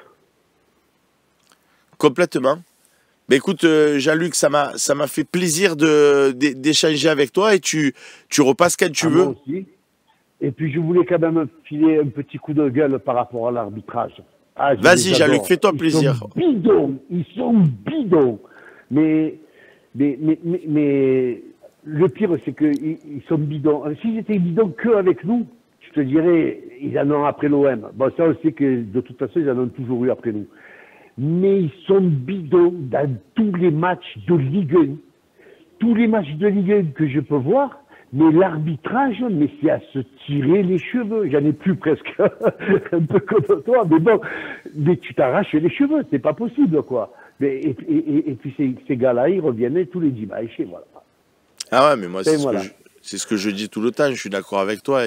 Complètement. Mais écoute, Jean-Luc, ça m'a fait plaisir d'échanger avec toi, et tu repasses quand tu veux. Moi aussi. Et puis je voulais quand même filer un petit coup de gueule par rapport à l'arbitrage. Ah, vas-y Jean-Luc, fais-toi plaisir. Ils sont bidons. Mais le pire, c'est qu'ils sont bidons. S'ils étaient bidons qu'avec nous, je te dirais, ils en ont après l'OM. Bon, ça, on sait que de toute façon, ils en ont toujours eu après nous. Mais ils sont bidons dans tous les matchs de Ligue 1. Tous les matchs de Ligue 1 que je peux voir, mais l'arbitrage, mais c'est à se tirer les cheveux. J'en ai plus presque un peu comme toi, mais bon, mais tu t'arraches les cheveux, c'est pas possible, quoi. Et puis ces gars-là, ils reviennent tous les dimanches, et voilà. Ah ouais, mais moi, c'est ce que je dis tout le temps, je suis d'accord avec toi.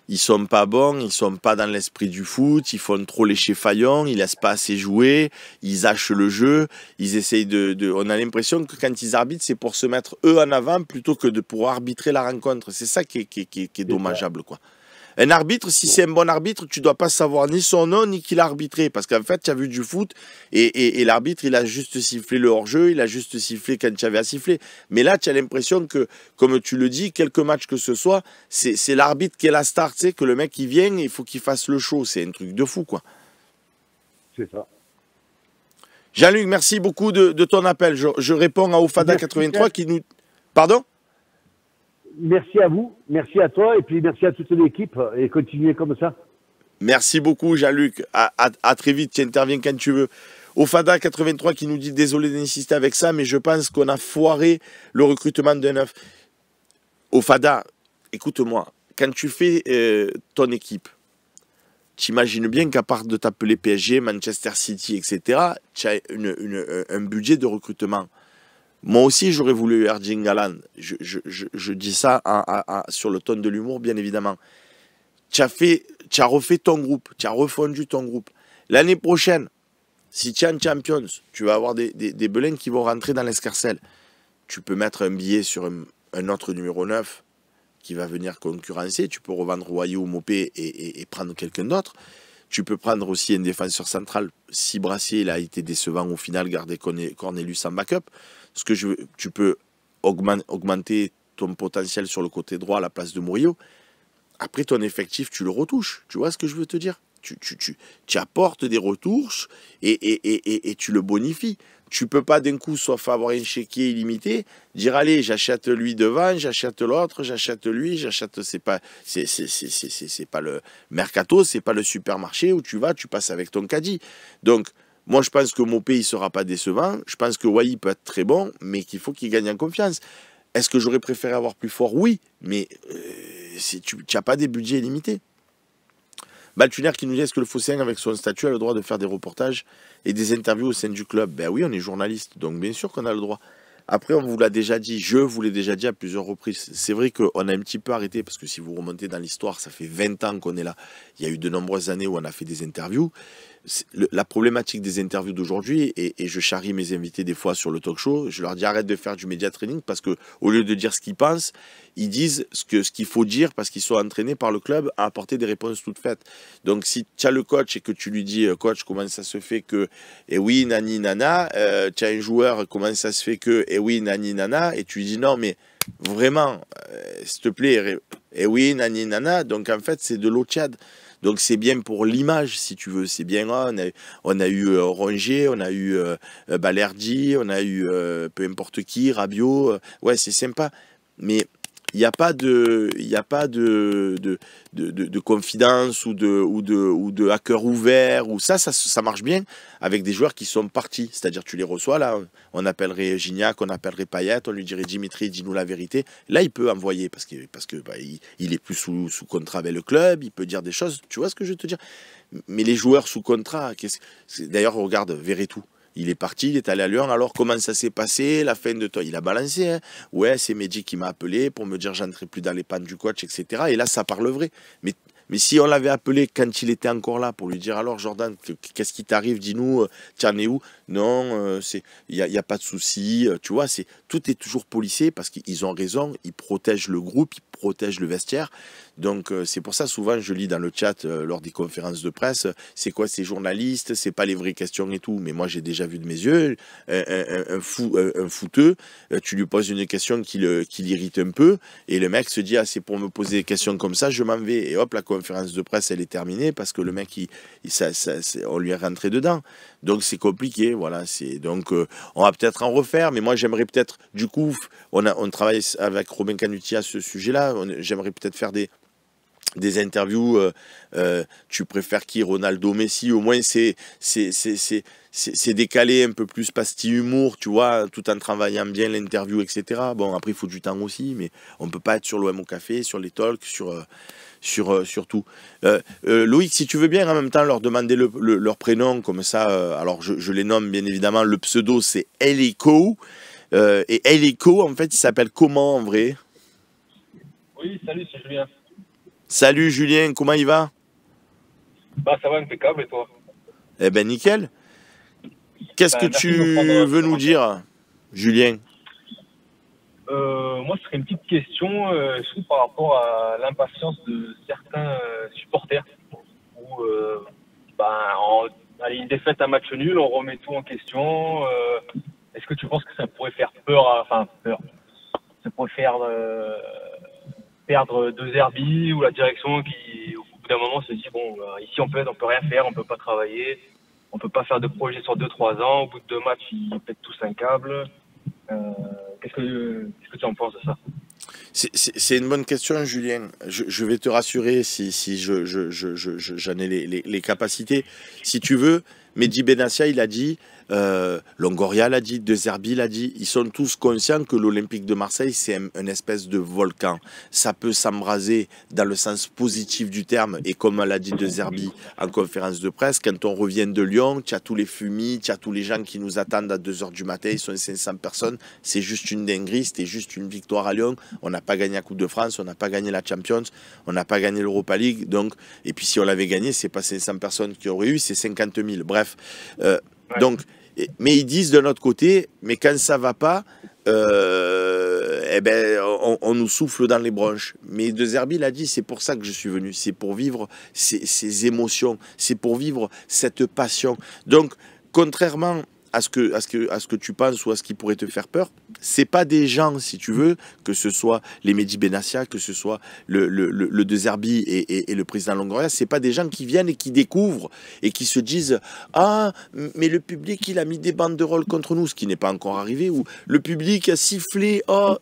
ils sont pas bons, ils sont pas dans l'esprit du foot, ils font trop lécher Fayon, ils laissent pas assez jouer, ils hachent le jeu, ils essayent on a l'impression que quand ils arbitrent, c'est pour se mettre eux en avant plutôt que pour arbitrer la rencontre. C'est ça qui est dommageable, quoi. Un arbitre, si c'est un bon arbitre, tu dois pas savoir ni son nom, ni qui l'a arbitré. Parce qu'en fait, tu as vu du foot, et l'arbitre, il a juste sifflé le hors-jeu, il a juste sifflé quand tu avais à siffler. Mais là, tu as l'impression que, comme tu le dis, quelques matchs que ce soit, c'est l'arbitre qui est la star, tu sais, que le mec, il vient, il faut qu'il fasse le show. C'est un truc de fou, quoi. C'est ça. Jean-Luc, merci beaucoup de ton appel. Je réponds à Ofada83 qui nous... Pardon? Merci à vous, merci à toi, et puis merci à toute l'équipe, et continuez comme ça. Merci beaucoup, Jean-Luc. À très vite, tu interviens quand tu veux. Ofada83 qui nous dit désolé d'insister avec ça, mais je pense qu'on a foiré le recrutement d'un neuf. Ofada, écoute-moi, quand tu fais ton équipe, tu imagines bien qu'à part de t'appeler PSG, Manchester City, etc., tu as un budget de recrutement. Moi aussi, j'aurais voulu Erling Haaland. Je dis ça sur le ton de l'humour, bien évidemment. Tu as refait ton groupe, tu as refondu ton groupe. L'année prochaine, si tu es en Champions, tu vas avoir des belins qui vont rentrer dans l'escarcelle. Tu peux mettre un billet sur un autre numéro 9 qui va venir concurrencer. Tu peux revendre Royer ou Mopé et prendre quelqu'un d'autre. Tu peux prendre aussi un défenseur central. Si Brassier il a été décevant au final, garder Cornelius en backup. Tu peux augmenter ton potentiel sur le côté droit à la place de Murillo. Après, ton effectif, tu le retouches. Tu vois ce que je veux te dire? Tu apportes des retouches et tu le bonifies. Tu peux pas d'un coup, sauf avoir un chéquier illimité, dire allez, j'achète lui devant, j'achète l'autre, j'achète lui, j'achète. C'est pas le mercato, c'est pas le supermarché où tu vas, tu passes avec ton caddie. Donc, moi, je pense que Mopé, il sera pas décevant. Je pense que Wai peut être très bon, mais qu'il faut qu'il gagne en confiance. Est-ce que j'aurais préféré avoir plus fort? Oui, mais tu n'as pas des budgets illimités. Baltuner qui nous dit est-ce que le Phocéen, avec son statut, a le droit de faire des reportages et des interviews au sein du club? Ben oui, on est journaliste, donc bien sûr qu'on a le droit. Après, on vous l'a déjà dit, je vous l'ai déjà dit à plusieurs reprises. C'est vrai qu'on a un petit peu arrêté, parce que si vous remontez dans l'histoire, ça fait 20 ans qu'on est là. Il y a eu de nombreuses années où on a fait des interviews. La problématique des interviews d'aujourd'hui, et je charrie mes invités des fois sur le talk show, je leur dis arrête de faire du média training, parce que au lieu de dire ce qu'ils pensent, ils disent ce qu'il faut dire, parce qu'ils sont entraînés par le club à apporter des réponses toutes faites. Donc si tu as le coach et que tu lui dis coach, comment ça se fait que, eh oui, nani, nana, tu as un joueur, comment ça se fait que, eh oui, nani, nana, et tu lui dis non, mais vraiment, s'il te plaît, eh oui, nani, nana, donc en fait c'est de l'eau tiède. Donc c'est bien pour l'image, si tu veux. C'est bien, on a eu Rongier, on a eu Balerdi, on a eu peu importe qui, Rabiot. Ouais, c'est sympa. Mais il n'y a pas de confidence ou de hacker ouvert. Ou ça marche bien avec des joueurs qui sont partis. C'est-à-dire tu les reçois, là, on appellerait Gignac, on appellerait Payet, on lui dirait Dimitri, dis-nous la vérité. Là, il peut envoyer parce que il est plus sous contrat avec le club, il peut dire des choses. Tu vois ce que je veux te dire? Mais les joueurs sous contrat, d'ailleurs, regarde, Verretou. Il est parti, il est allé à Lyon. Alors, comment ça s'est passé? La fin de toi, il a balancé. Hein. Ouais, c'est Mehdi qui m'a appelé pour me dire j'entrais plus dans les pannes du coach, etc. Et là, ça parle vrai. Mais si on l'avait appelé quand il était encore là pour lui dire alors, Jordan, qu'est-ce qui t'arrive? Dis-nous, tu en es où? Non, il y a pas de souci. Tu vois, tout est toujours policé parce qu'ils ont raison. Ils protègent le groupe, ils protègent le vestiaire. Donc c'est pour ça souvent je lis dans le chat lors des conférences de presse, c'est quoi ces journalistes, c'est pas les vraies questions et tout. Mais moi j'ai déjà vu de mes yeux un fouteux, tu lui poses une question qui l'irrite un peu et le mec se dit ah c'est pour me poser des questions comme ça je m'en vais, et hop la conférence de presse elle est terminée parce que le mec on lui est rentré dedans. Donc c'est compliqué, voilà. Donc on va peut-être en refaire, mais moi j'aimerais peut-être du coup on travaille avec Robin Canuti à ce sujet-là. J'aimerais peut-être faire des interviews, tu préfères qui, Ronaldo, Messi? Au moins c'est décalé, un peu plus pastille humour, tu vois, tout en travaillant bien l'interview, etc. Bon, après il faut du temps aussi, mais on peut pas être sur l'OM au café, sur les talks, sur tout. Loïc, si tu veux bien en même temps leur demander leur prénom, comme ça, alors je les nomme bien évidemment, le pseudo c'est Elico, et Elico en fait il s'appelle comment en vrai? Oui, salut, c'est Julien. Salut Julien, comment il va? Bah ça va impeccable et toi? Eh ben nickel. Qu'est-ce que Bah, merci de me tu prendre veux nous l'appel. dire, Julien? Moi, ce serait une petite question, je trouve, par rapport à l'impatience de certains supporters. Où, allez, une défaite, un match nul, on remet tout en question. Est-ce que tu penses que ça pourrait faire peur, enfin peur, ça pourrait faire perdre 2 Zerbi ou la direction qui, au bout d'un moment, se dit bon, ici on peut rien faire, on peut pas travailler, on peut pas faire de projet sur 2 3 ans. Au bout de 2 matchs, ils pètent tous un câble. Euh, qu'est-ce que tu en penses de ça? C'est une bonne question, Julien. Je vais te rassurer si j'en ai les capacités. Si tu veux, Mehdi Benassia, il a dit, Longoria l'a dit, De Zerbi l'a dit, ils sont tous conscients que l'Olympique de Marseille, c'est une espèce de volcan. Ça peut s'embraser dans le sens positif du terme, et comme l'a dit De Zerbi en conférence de presse, quand on revient de Lyon, tu as tous les fumis, tu as tous les gens qui nous attendent à 2 heures du matin, ils sont 500 personnes, c'est juste une dinguerie, c'était juste une victoire à Lyon, on n'a pas gagné la Coupe de France, on n'a pas gagné la Champions, on n'a pas gagné l'Europa League, donc, et puis si on l'avait gagné, c'est pas 500 personnes qui auraient eu, c'est 50 000, bref. Ouais. Donc, mais ils disent de notre côté, mais quand ça va pas, eh ben, on nous souffle dans les bronches. Mais De Zerbi l'a dit, c'est pour ça que je suis venu, c'est pour vivre ces émotions, c'est pour vivre cette passion. Donc, contrairement à ce que tu penses ou à ce qui pourrait te faire peur, c'est pas des gens, si tu veux, que ce soit les Mehdi Benassia, que ce soit le De Zerbi et le président Longoria, c'est pas des gens qui viennent et qui découvrent et qui se disent ah, mais le public il a mis des banderoles contre nous, ce qui n'est pas encore arrivé, ou le public a sifflé, oh,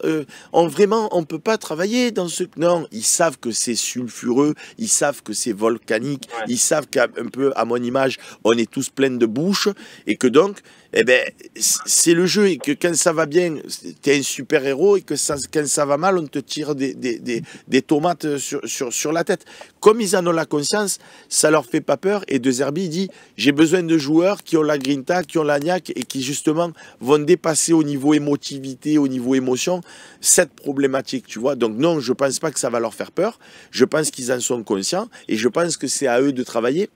vraiment on peut pas travailler dans ce. Non, ils savent que c'est sulfureux, ils savent que c'est volcanique, Ouais. ils savent qu'un peu à mon image, on est tous pleins de bouche et que donc eh ben, c'est le jeu et que quand ça va bien, t'es un super-héros et que quand ça va mal, on te tire des tomates sur la tête. Comme ils en ont la conscience, ça leur fait pas peur. Et De Zerbi dit, j'ai besoin de joueurs qui ont la grinta, qui ont la niaque et qui justement vont dépasser au niveau émotivité, au niveau émotion, cette problématique, tu vois. Donc non, je pense pas que ça va leur faire peur. Je pense qu'ils en sont conscients et je pense que c'est à eux de travailler.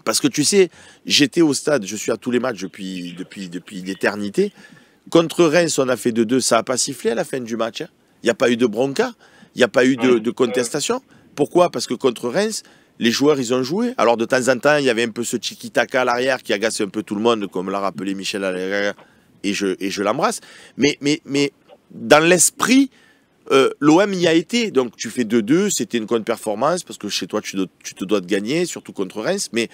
Parce que tu sais, j'étais au stade, je suis à tous les matchs depuis l'éternité. Contre Reims, on a fait 2-2, ça n'a pas sifflé à la fin du match. Hein. Il n'y a pas eu de bronca, il n'y a pas eu de contestation. Pourquoi? Parce que contre Reims, les joueurs, ils ont joué. Alors de temps en temps, il y avait un peu ce tiki-taka à l'arrière qui agace un peu tout le monde, comme l'a rappelé Michel Allaire, et je l'embrasse. Mais dans l'esprit, l'OM y a été, donc tu fais 2-2, c'était une contre-performance parce que chez toi tu te dois de gagner, surtout contre Reims, mais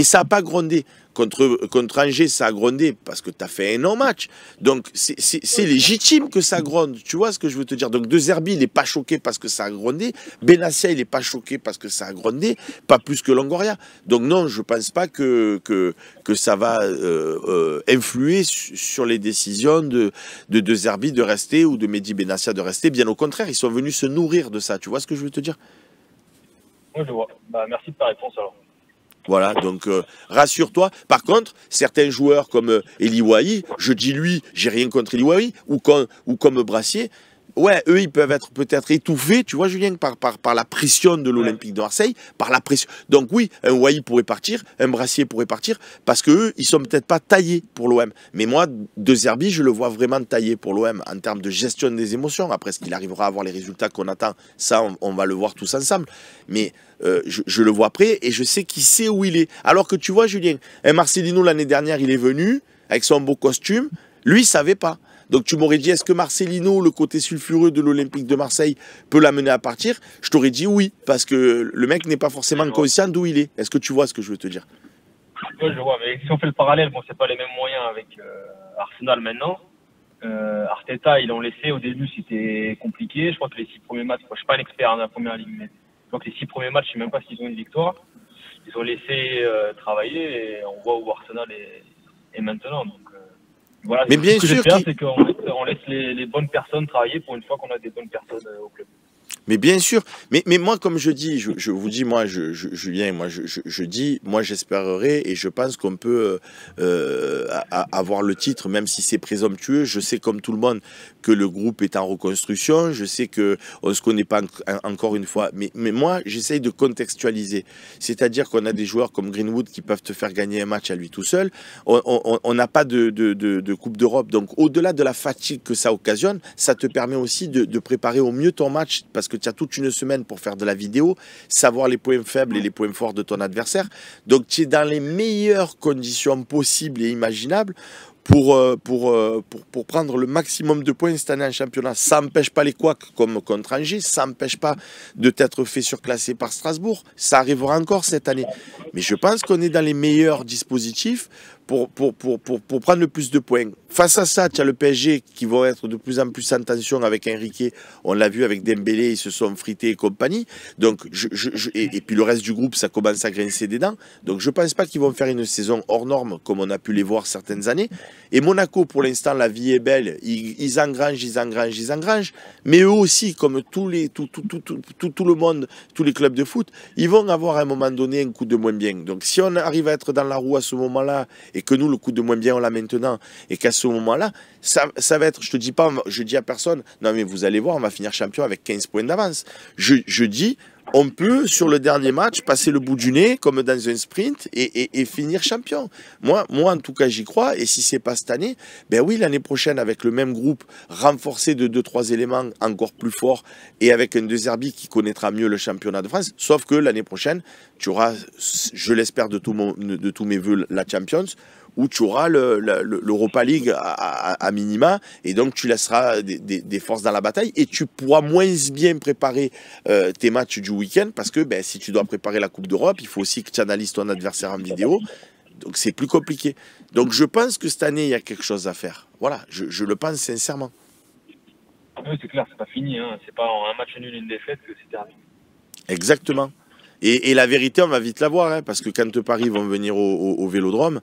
ça n'a pas grondé. Contre Angers, ça a grondé parce que tu as fait un non-match. Donc c'est légitime que ça gronde, tu vois ce que je veux te dire. Donc De Zerbi, il n'est pas choqué parce que ça a grondé, Benassia, il n'est pas choqué parce que ça a grondé, pas plus que Longoria. Donc non, je ne pense pas que ça va influer sur les décisions de Zerbi de rester ou de Mehdi Benassia de rester. Bien au contraire, ils sont venus se nourrir de ça, tu vois ce que je veux te dire. Moi, je vois. Bah, merci de ta réponse alors. Voilà, donc rassure-toi. Par contre, certains joueurs comme Eli Wahi, je dis lui, j'ai rien contre Eli Wahi, ou comme Brassier, ouais, eux, ils peuvent être peut-être étouffés, tu vois, Julien, par la pression de Ouais. l'Olympique de Marseille, par la pression. Donc oui, un Wahi pourrait partir, un Brassier pourrait partir, parce qu'eux, ils sont peut-être pas taillés pour l'OM. Mais moi, De Zerbi, je le vois vraiment taillé pour l'OM en termes de gestion des émotions. Après, est-ce qu'il arrivera à avoir les résultats qu'on attend? Ça, on va le voir tous ensemble. Mais je le vois prêt et je sais qu'il sait où il est. Alors que tu vois, Julien, un Marcelino, l'année dernière, il est venu avec son beau costume. Lui, il savait pas. Donc tu m'aurais dit, est-ce que Marcelino, le côté sulfureux de l'Olympique de Marseille, peut l'amener à partir? Je t'aurais dit oui, parce que le mec n'est pas Ouais, forcément je vois. conscient d'où il est. Est-ce que tu vois ce que je veux te dire? Ouais, je vois. Mais si on fait le parallèle, bon, c'est pas les mêmes moyens avec Arsenal maintenant. Arteta, ils l'ont laissé au début, c'était compliqué. Je crois que les 6 premiers matchs, moi, je suis pas un expert dans la première ligue, mais je crois que les 6 premiers matchs, je sais même pas s'ils ont une victoire. Ils ont laissé travailler et on voit où Arsenal est maintenant. Donc, voilà, Mais ce bien que sûr j'espère, qu'il c'est qu'on laisse les bonnes personnes travailler pour une fois qu'on a des bonnes personnes au club. Mais bien sûr, mais moi, comme je dis, je vous dis, moi, Julien, moi, je dis, moi, j'espérerais et je pense qu'on peut avoir le titre, même si c'est présomptueux. Je sais, comme tout le monde, que le groupe est en reconstruction. Je sais que on ne se connaît pas encore une fois. Mais moi, j'essaye de contextualiser. C'est-à-dire qu'on a des joueurs comme Greenwood qui peuvent te faire gagner un match à lui tout seul. On n'a pas de Coupe d'Europe. Donc, au-delà de la fatigue que ça occasionne, ça te permet aussi de préparer au mieux ton match parce que tu as toute une semaine pour faire de la vidéo, savoir les points faibles et les points forts de ton adversaire. Donc, tu es dans les meilleures conditions possibles et imaginables pour prendre le maximum de points cette année en championnat. Ça n'empêche pas les couacs comme contre Angers, ça n'empêche pas de t'être fait surclasser par Strasbourg. Ça arrivera encore cette année. Mais je pense qu'on est dans les meilleurs dispositifs pour prendre le plus de points. Face à ça, tu as le PSG qui va être de plus en plus en tension avec Enrique. On l'a vu avec Dembélé, ils se sont frités et compagnie. Donc, et puis le reste du groupe, ça commence à grincer des dents. Donc, je ne pense pas qu'ils vont faire une saison hors norme comme on a pu les voir certaines années. Et Monaco, pour l'instant, la vie est belle. Ils engrangent. Mais eux aussi, comme tout le monde, tous les clubs de foot, ils vont avoir à un moment donné un coup de moins bien. Donc, si on arrive à être dans la roue à ce moment-là, et que nous, le coup de moins bien, on l'a maintenant, et qu'à ce moment-là, ça va être, je te dis pas, je dis à personne, non mais vous allez voir, on va finir champion avec 15 points d'avance. Je dis, on peut, sur le dernier match, passer le bout du nez, comme dans un sprint, et finir champion. Moi, en tout cas, j'y crois, et si c'est pas cette année, ben oui, l'année prochaine, avec le même groupe, renforcé de 2-3 éléments encore plus forts, et avec un De Zerbi qui connaîtra mieux le championnat de France, sauf que l'année prochaine, tu auras, je l'espère de tous mes voeux, la Champions, où tu auras l'Europa League à minima, et donc tu laisseras des forces dans la bataille, et tu pourras moins bien préparer tes matchs du week-end, parce que si tu dois préparer la Coupe d'Europe, il faut aussi que tu analyses ton adversaire en vidéo, donc c'est plus compliqué. Donc je pense que cette année, il y a quelque chose à faire. Voilà, je le pense sincèrement. Oui, c'est clair, c'est pas fini, hein. C'est pas en un match nul, une défaite que c'est terminé. Exactement. Et la vérité, on va vite la voir, hein, parce que quand Paris vont venir au Vélodrome,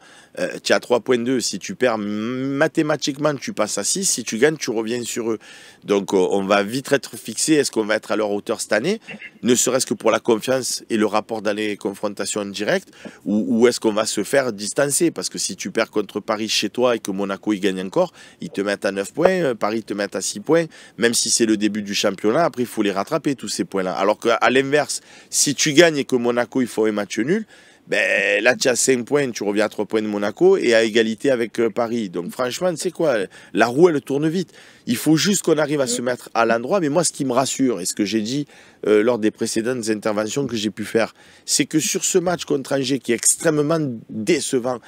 tu as 3,2. Si tu perds, mathématiquement, tu passes à 6. Si tu gagnes, tu reviens sur eux. Donc, on va vite être fixé. Est-ce qu'on va être à leur hauteur cette année, ne serait-ce que pour la confiance et le rapport dans les confrontations directes, ou est-ce qu'on va se faire distancer? Parce que si tu perds contre Paris chez toi et que Monaco y gagne encore, ils te mettent à 9 points, Paris te met à 6 points. Même si c'est le début du championnat, après, il faut les rattraper, tous ces points-là. Alors qu'à l'inverse, si tu gagnes et que Monaco, il faut un match nul, ben là, tu as 5 points, tu reviens à 3 points de Monaco et à égalité avec Paris. Donc franchement, tu sais quoi, la roue, elle tourne vite. Il faut juste qu'on arrive à se mettre à l'endroit. Mais moi, ce qui me rassure, et ce que j'ai dit lors des précédentes interventions que j'ai pu faire, c'est que sur ce match contre Angers, qui est extrêmement décevant,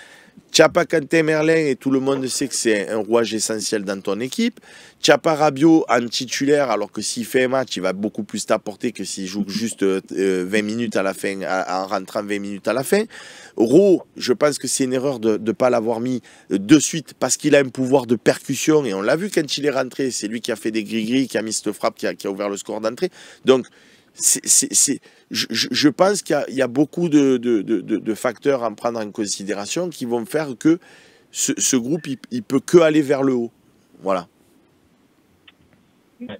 tu n'as pas Quentin Merlin et tout le monde sait que c'est un rouage essentiel dans ton équipe. Tu n'as pas Rabiot en titulaire, alors que s'il fait un match, il va beaucoup plus t'apporter que s'il joue juste 20 minutes à la fin, en rentrant 20 minutes à la fin. Rowe, je pense que c'est une erreur de ne pas l'avoir mis de suite parce qu'il a un pouvoir de percussion. Et on l'a vu quand il est rentré, c'est lui qui a fait des gris-gris, qui a mis cette frappe, qui a ouvert le score d'entrée. Donc, je pense qu'il y a beaucoup de facteurs à prendre en considération qui vont faire que ce groupe, il peut que aller vers le haut. Voilà. Ouais.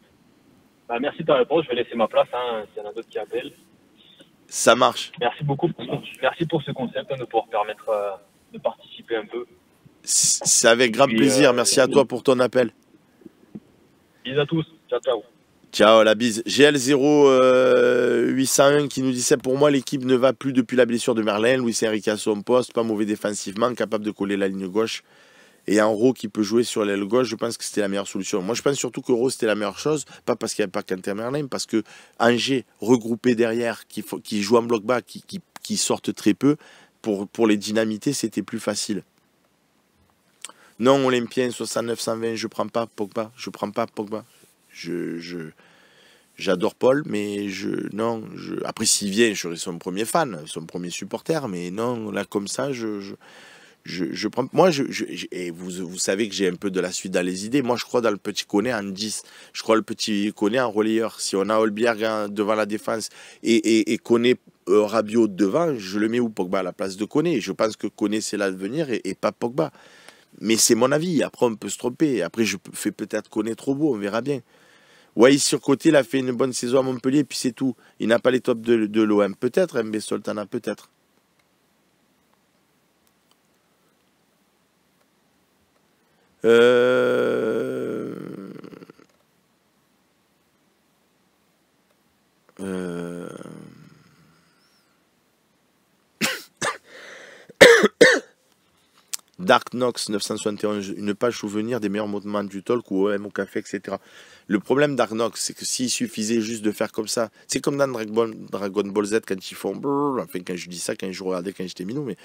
Merci de ta réponse. Je vais laisser ma place. S'il y en a d'autres qui appellent. Ça marche. Merci beaucoup. Merci pour ce concept de pouvoir permettre de participer un peu. C'est avec grand plaisir. Merci à toi pour ton appel. Bisous à tous. Ciao, ciao. Ciao, la bise. GL0801 qui nous dit ça. Pour moi, l'équipe ne va plus depuis la blessure de Merlin. Luis Enrique à son poste, pas mauvais défensivement, capable de coller la ligne gauche. Et en Rowe qui peut jouer sur l'aile gauche, je pense que c'était la meilleure solution. Moi, je pense surtout que Rowe, c'était la meilleure chose. Pas parce qu'il n'y avait pas Quentin Merlin, parce que Angers, regroupé derrière, qui joue en bloc bas, qui sortent très peu, pour les dynamiter, c'était plus facile. Non, Olympien, 69-120, je prends pas Pogba. J'adore Paul, mais après s'il vient, je serai son premier fan, son premier supporter, mais non, là comme ça, je prends. Moi, et vous savez que j'ai un peu de la suite dans les idées. Moi, je crois dans le petit Koné en 10. Je crois le petit Koné en relayeur. Si on a Holbjerg devant la défense et Koné Rabiot devant, je le mets où Pogba à la place de Koné. Je pense que Koné c'est l'avenir et pas Pogba. Mais c'est mon avis. Après, on peut se tromper. Après, je fais peut-être Koné trop beau. On verra bien. Ouais, surcoté, il a fait une bonne saison à Montpellier, et puis c'est tout. Il n'a pas les tops de l'OM. Peut-être, MB Soltana, peut-être. Euh... euh, Dark Knox 971, une page souvenir des meilleurs moments du talk ou OM au café, etc. Le problème Dark Knox, c'est que s'il suffisait juste de faire comme ça, c'est comme dans Dragon Ball Z quand ils font brrr, enfin quand je dis ça, quand je regardais quand j'étais minot, mais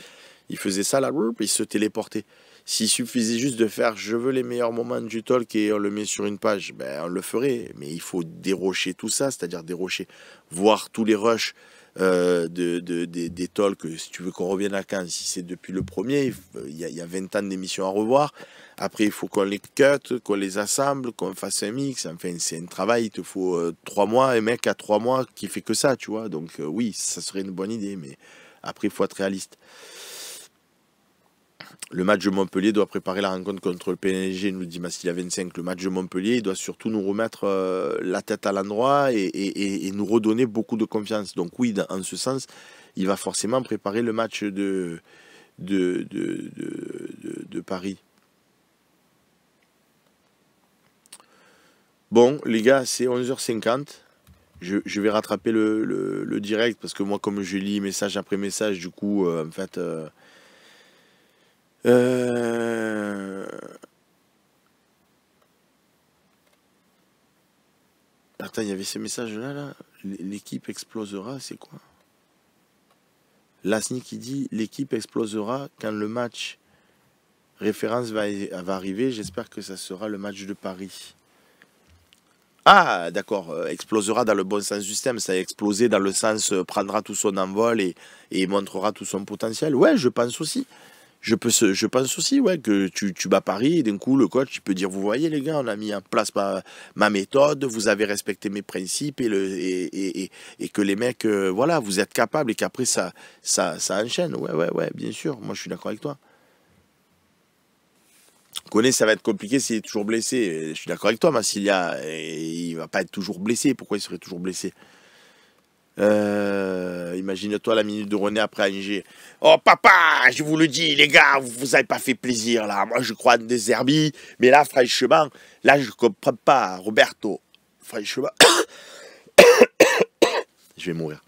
ils faisaient ça là, brrr, ils se téléportaient. S'il suffisait juste de faire je veux les meilleurs moments du talk et on le met sur une page, ben on le ferait, mais il faut dérocher tout ça, c'est-à-dire dérocher, voir tous les rushs des talks, si tu veux qu'on revienne à Cannes, si c'est depuis le premier, il y a 20 ans d'émissions à revoir. Après, il faut qu'on les cut, qu'on les assemble, qu'on fasse un mix. Enfin, c'est un travail, il te faut 3 mois. Un mec à 3 mois qui fait que ça, tu vois. Donc, oui, ça serait une bonne idée, mais après, il faut être réaliste. Le match de Montpellier doit préparer la rencontre contre le PSG, nous dit Massilia 25. Le match de Montpellier, il doit surtout nous remettre la tête à l'endroit et nous redonner beaucoup de confiance. Donc oui, en ce sens, il va forcément préparer le match de Paris. Bon, les gars, c'est 11h50. Je vais rattraper le direct parce que moi, comme je lis message après message, du coup, en fait... Attends, il y avait ce message-là, là. L'équipe explosera, c'est quoi? Lasny qui dit l'équipe explosera quand le match référence va arriver. J'espère que ça sera le match de Paris. Ah, d'accord, explosera dans le bon sens du terme. Ça a explosé dans le sens prendra tout son envol et montrera tout son potentiel. Ouais, je pense aussi. Je pense aussi, ouais, que tu bats Paris et d'un coup, le coach, il peut dire, vous voyez les gars, on a mis en place ma méthode, vous avez respecté mes principes et que les mecs, voilà, vous êtes capables et qu'après, ça enchaîne. Ouais, bien sûr, moi je suis d'accord avec toi. Connaît, ça va être compliqué s'il est toujours blessé. Je suis d'accord avec toi, Massilia, il va pas être toujours blessé. Pourquoi il serait toujours blessé? Imagine-toi la minute de René après Angers. Oh papa, je vous le dis, les gars, vous avez pas fait plaisir là. Moi je crois en des herbies, mais là franchement, là je comprends pas, Roberto. Franchement, je vais mourir.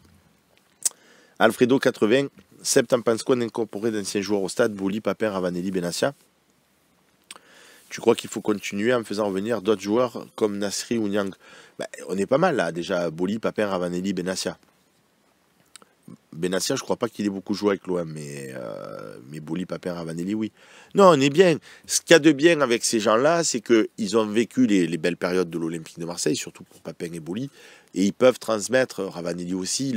Alfredo 80, septembre pense quoi d'incorporer d'anciens joueurs au stade, Bouli, Papin, Ravanelli, Benassia. Tu crois qu'il faut continuer en faisant revenir d'autres joueurs comme Nasri ou Nyang? Ben, on est pas mal là déjà, Bouli, Papin, Ravanelli, Benassia. Benassia, je crois pas qu'il ait beaucoup joué avec l'OM, mais Bouli, Papin, Ravanelli, oui. Non, on est bien. Ce qu'il y a de bien avec ces gens-là, c'est qu'ils ont vécu les belles périodes de l'Olympique de Marseille, surtout pour Papin et Bouli, et ils peuvent transmettre, Ravanelli aussi,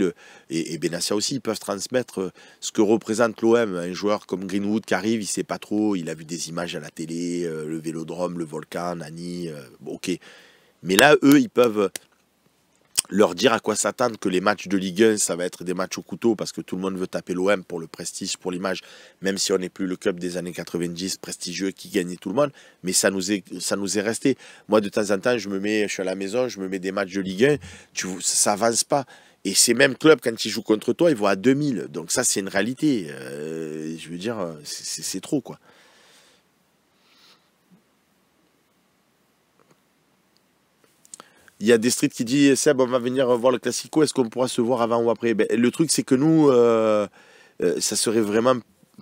et Benassia aussi, ils peuvent transmettre ce que représente l'OM. Un joueur comme Greenwood qui arrive, il sait pas trop, il a vu des images à la télé, le Vélodrome, le Volcan, Nani, ok. Mais là, eux, ils peuvent leur dire à quoi s'attendre, que les matchs de Ligue 1, ça va être des matchs au couteau parce que tout le monde veut taper l'OM pour le prestige, pour l'image, même si on n'est plus le club des années 90, prestigieux, qui gagnait tout le monde, mais ça nous est resté. Moi, de temps en temps, je suis à la maison, je me mets des matchs de Ligue 1, ça avance pas. Et ces mêmes clubs, quand ils jouent contre toi, ils vont à 2000. Donc ça, c'est une réalité. Je veux dire, c'est trop, quoi. Il y a des streets qui disent Seb, on va venir voir le Classico, est-ce qu'on pourra se voir avant ou après? Ben, le truc, c'est que nous, ça serait vraiment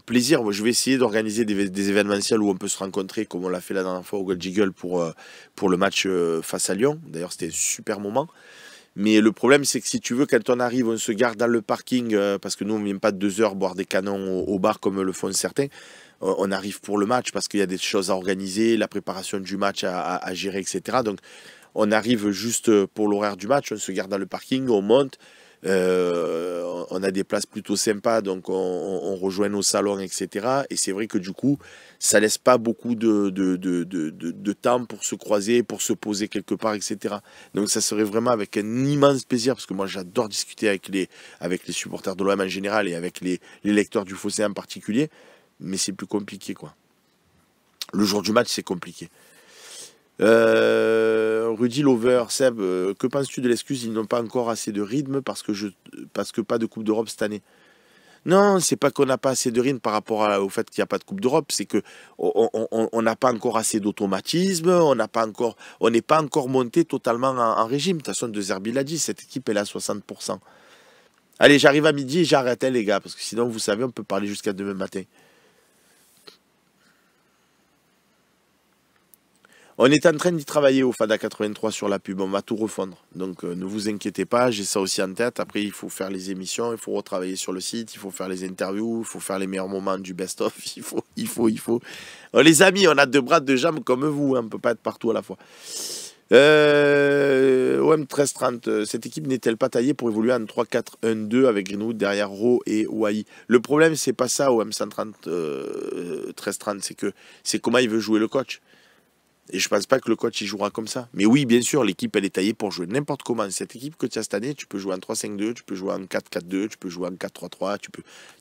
plaisir. Moi, je vais essayer d'organiser des événementiels où on peut se rencontrer, comme on l'a fait la dernière fois au Gold Jiggle pour le match face à Lyon. D'ailleurs, c'était un super moment. Mais le problème, c'est que si tu veux, quand on arrive, on se garde dans le parking, parce que nous, on ne vient pas de 2 heures boire des canons au bar comme le font certains. On arrive pour le match parce qu'il y a des choses à organiser, la préparation du match à gérer, etc. Donc, on arrive juste pour l'horaire du match, on se garde dans le parking, on monte, on a des places plutôt sympas, donc on rejoint nos salons, etc. Et c'est vrai que du coup, ça laisse pas beaucoup de temps pour se croiser, pour se poser quelque part, etc. Donc ça serait vraiment avec un immense plaisir, parce que moi j'adore discuter avec les supporters de l'OM en général et avec les lecteurs du Fossé en particulier, mais c'est plus compliqué, quoi. Le jour du match, c'est compliqué. Rudy Lover, Seb, que penses-tu de l'excuse? Ils n'ont pas encore assez de rythme parce que pas de Coupe d'Europe cette année. Non, c'est pas qu'on n'a pas assez de rythme par rapport au fait qu'il n'y a pas de Coupe d'Europe, c'est que on n'a pas encore assez d'automatisme, on n'est pas encore monté totalement en régime. De toute façon, De Zerbi l'a dit, cette équipe est à 60%. Allez, j'arrive à midi et j'arrête, les gars, parce que sinon, vous savez, on peut parler jusqu'à demain matin. On est en train d'y travailler au FADA 83 sur la pub, on va tout refondre. Donc ne vous inquiétez pas, j'ai ça aussi en tête. Après, il faut faire les émissions, il faut retravailler sur le site, il faut faire les interviews, il faut faire les meilleurs moments du best-of. Il faut. Oh, les amis, on a deux bras, deux jambes comme vous, hein, on ne peut pas être partout à la fois. OM 1330, cette équipe n'est-elle pas taillée pour évoluer en 3-4-1-2 avec Greenwood derrière Rowe et Wai? Le problème, c'est pas ça, OM 130, 1330, c'est comment il veut jouer le coach. Et je pense pas que le coach il jouera comme ça. Mais oui, bien sûr, l'équipe elle est taillée pour jouer n'importe comment. Cette équipe que tu as cette année, tu peux jouer en 3-5-2, tu peux jouer en 4-4-2, tu peux jouer en 4-3-3,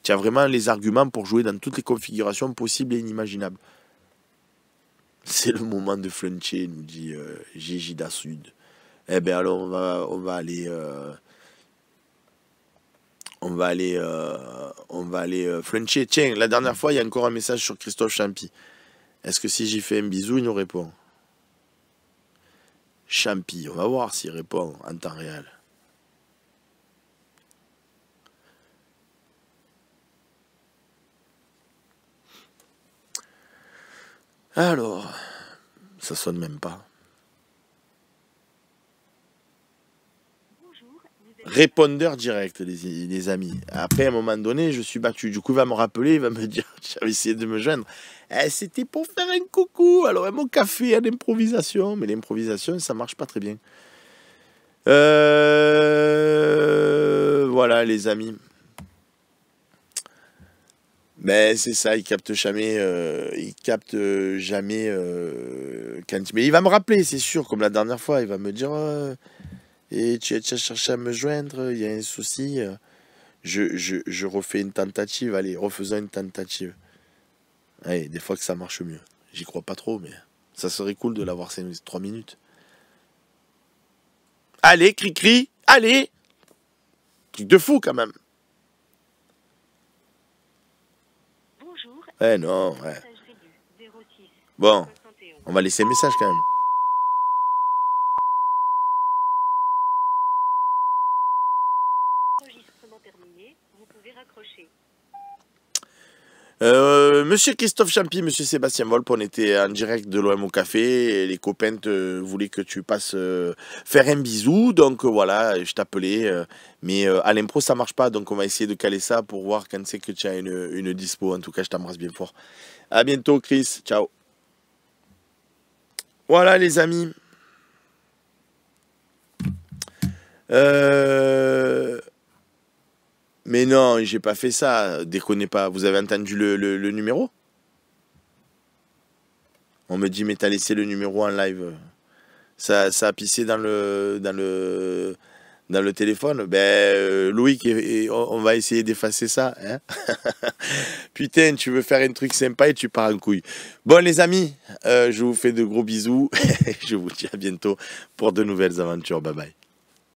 tu as vraiment les arguments pour jouer dans toutes les configurations possibles et inimaginables. C'est le moment de fluncher, nous dit Gégida Sud. Eh bien alors on va aller fluncher. Tiens, la dernière fois, il y a encore un message sur Christophe Champy. Est-ce que si j'y fais un bisou, il nous répond? Champy, on va voir s'il répond en temps réel. Alors, ça sonne même pas. Répondeur direct, les amis. Après, à un moment donné, je suis battu. Du coup, il va me rappeler, il va me dire, j'avais essayé de me joindre. C'était pour faire un coucou. Alors, mon café, en improvisation. Mais l'improvisation, ça marche pas très bien. Voilà, les amis. Mais c'est ça, il capte jamais. Quand... Mais il va me rappeler, c'est sûr, comme la dernière fois. Il va me dire... Et tu as cherché à me joindre, il y a un souci. Je refais une tentative. Allez, refaisons une tentative. Allez, des fois que ça marche mieux. J'y crois pas trop, mais ça serait cool de l'avoir ces 3 minutes. Allez, cri-cri, allez! Truc de fou quand même. Bonjour. Non, ouais. Bon, on va laisser un message quand même. Monsieur Christophe Champy, monsieur Sébastien Volpe, on était en direct de l'OM au café et les copains voulaient que tu passes faire un bisou, donc voilà, je t'appelais, mais à l'impro ça marche pas, donc on va essayer de caler ça pour voir quand c'est que tu as une dispo. En tout cas, je t'embrasse bien fort. À bientôt, Chris, ciao. Voilà les amis. Mais non, j'ai pas fait ça, déconnez pas. Vous avez entendu le numéro? On me dit, mais t'as laissé le numéro en live. Ça a pissé dans le téléphone. Ben, Loïc, on va essayer d'effacer ça. Hein. Putain, tu veux faire un truc sympa et tu pars en couille. Bon, les amis, je vous fais de gros bisous. Je vous dis à bientôt pour de nouvelles aventures. Bye bye.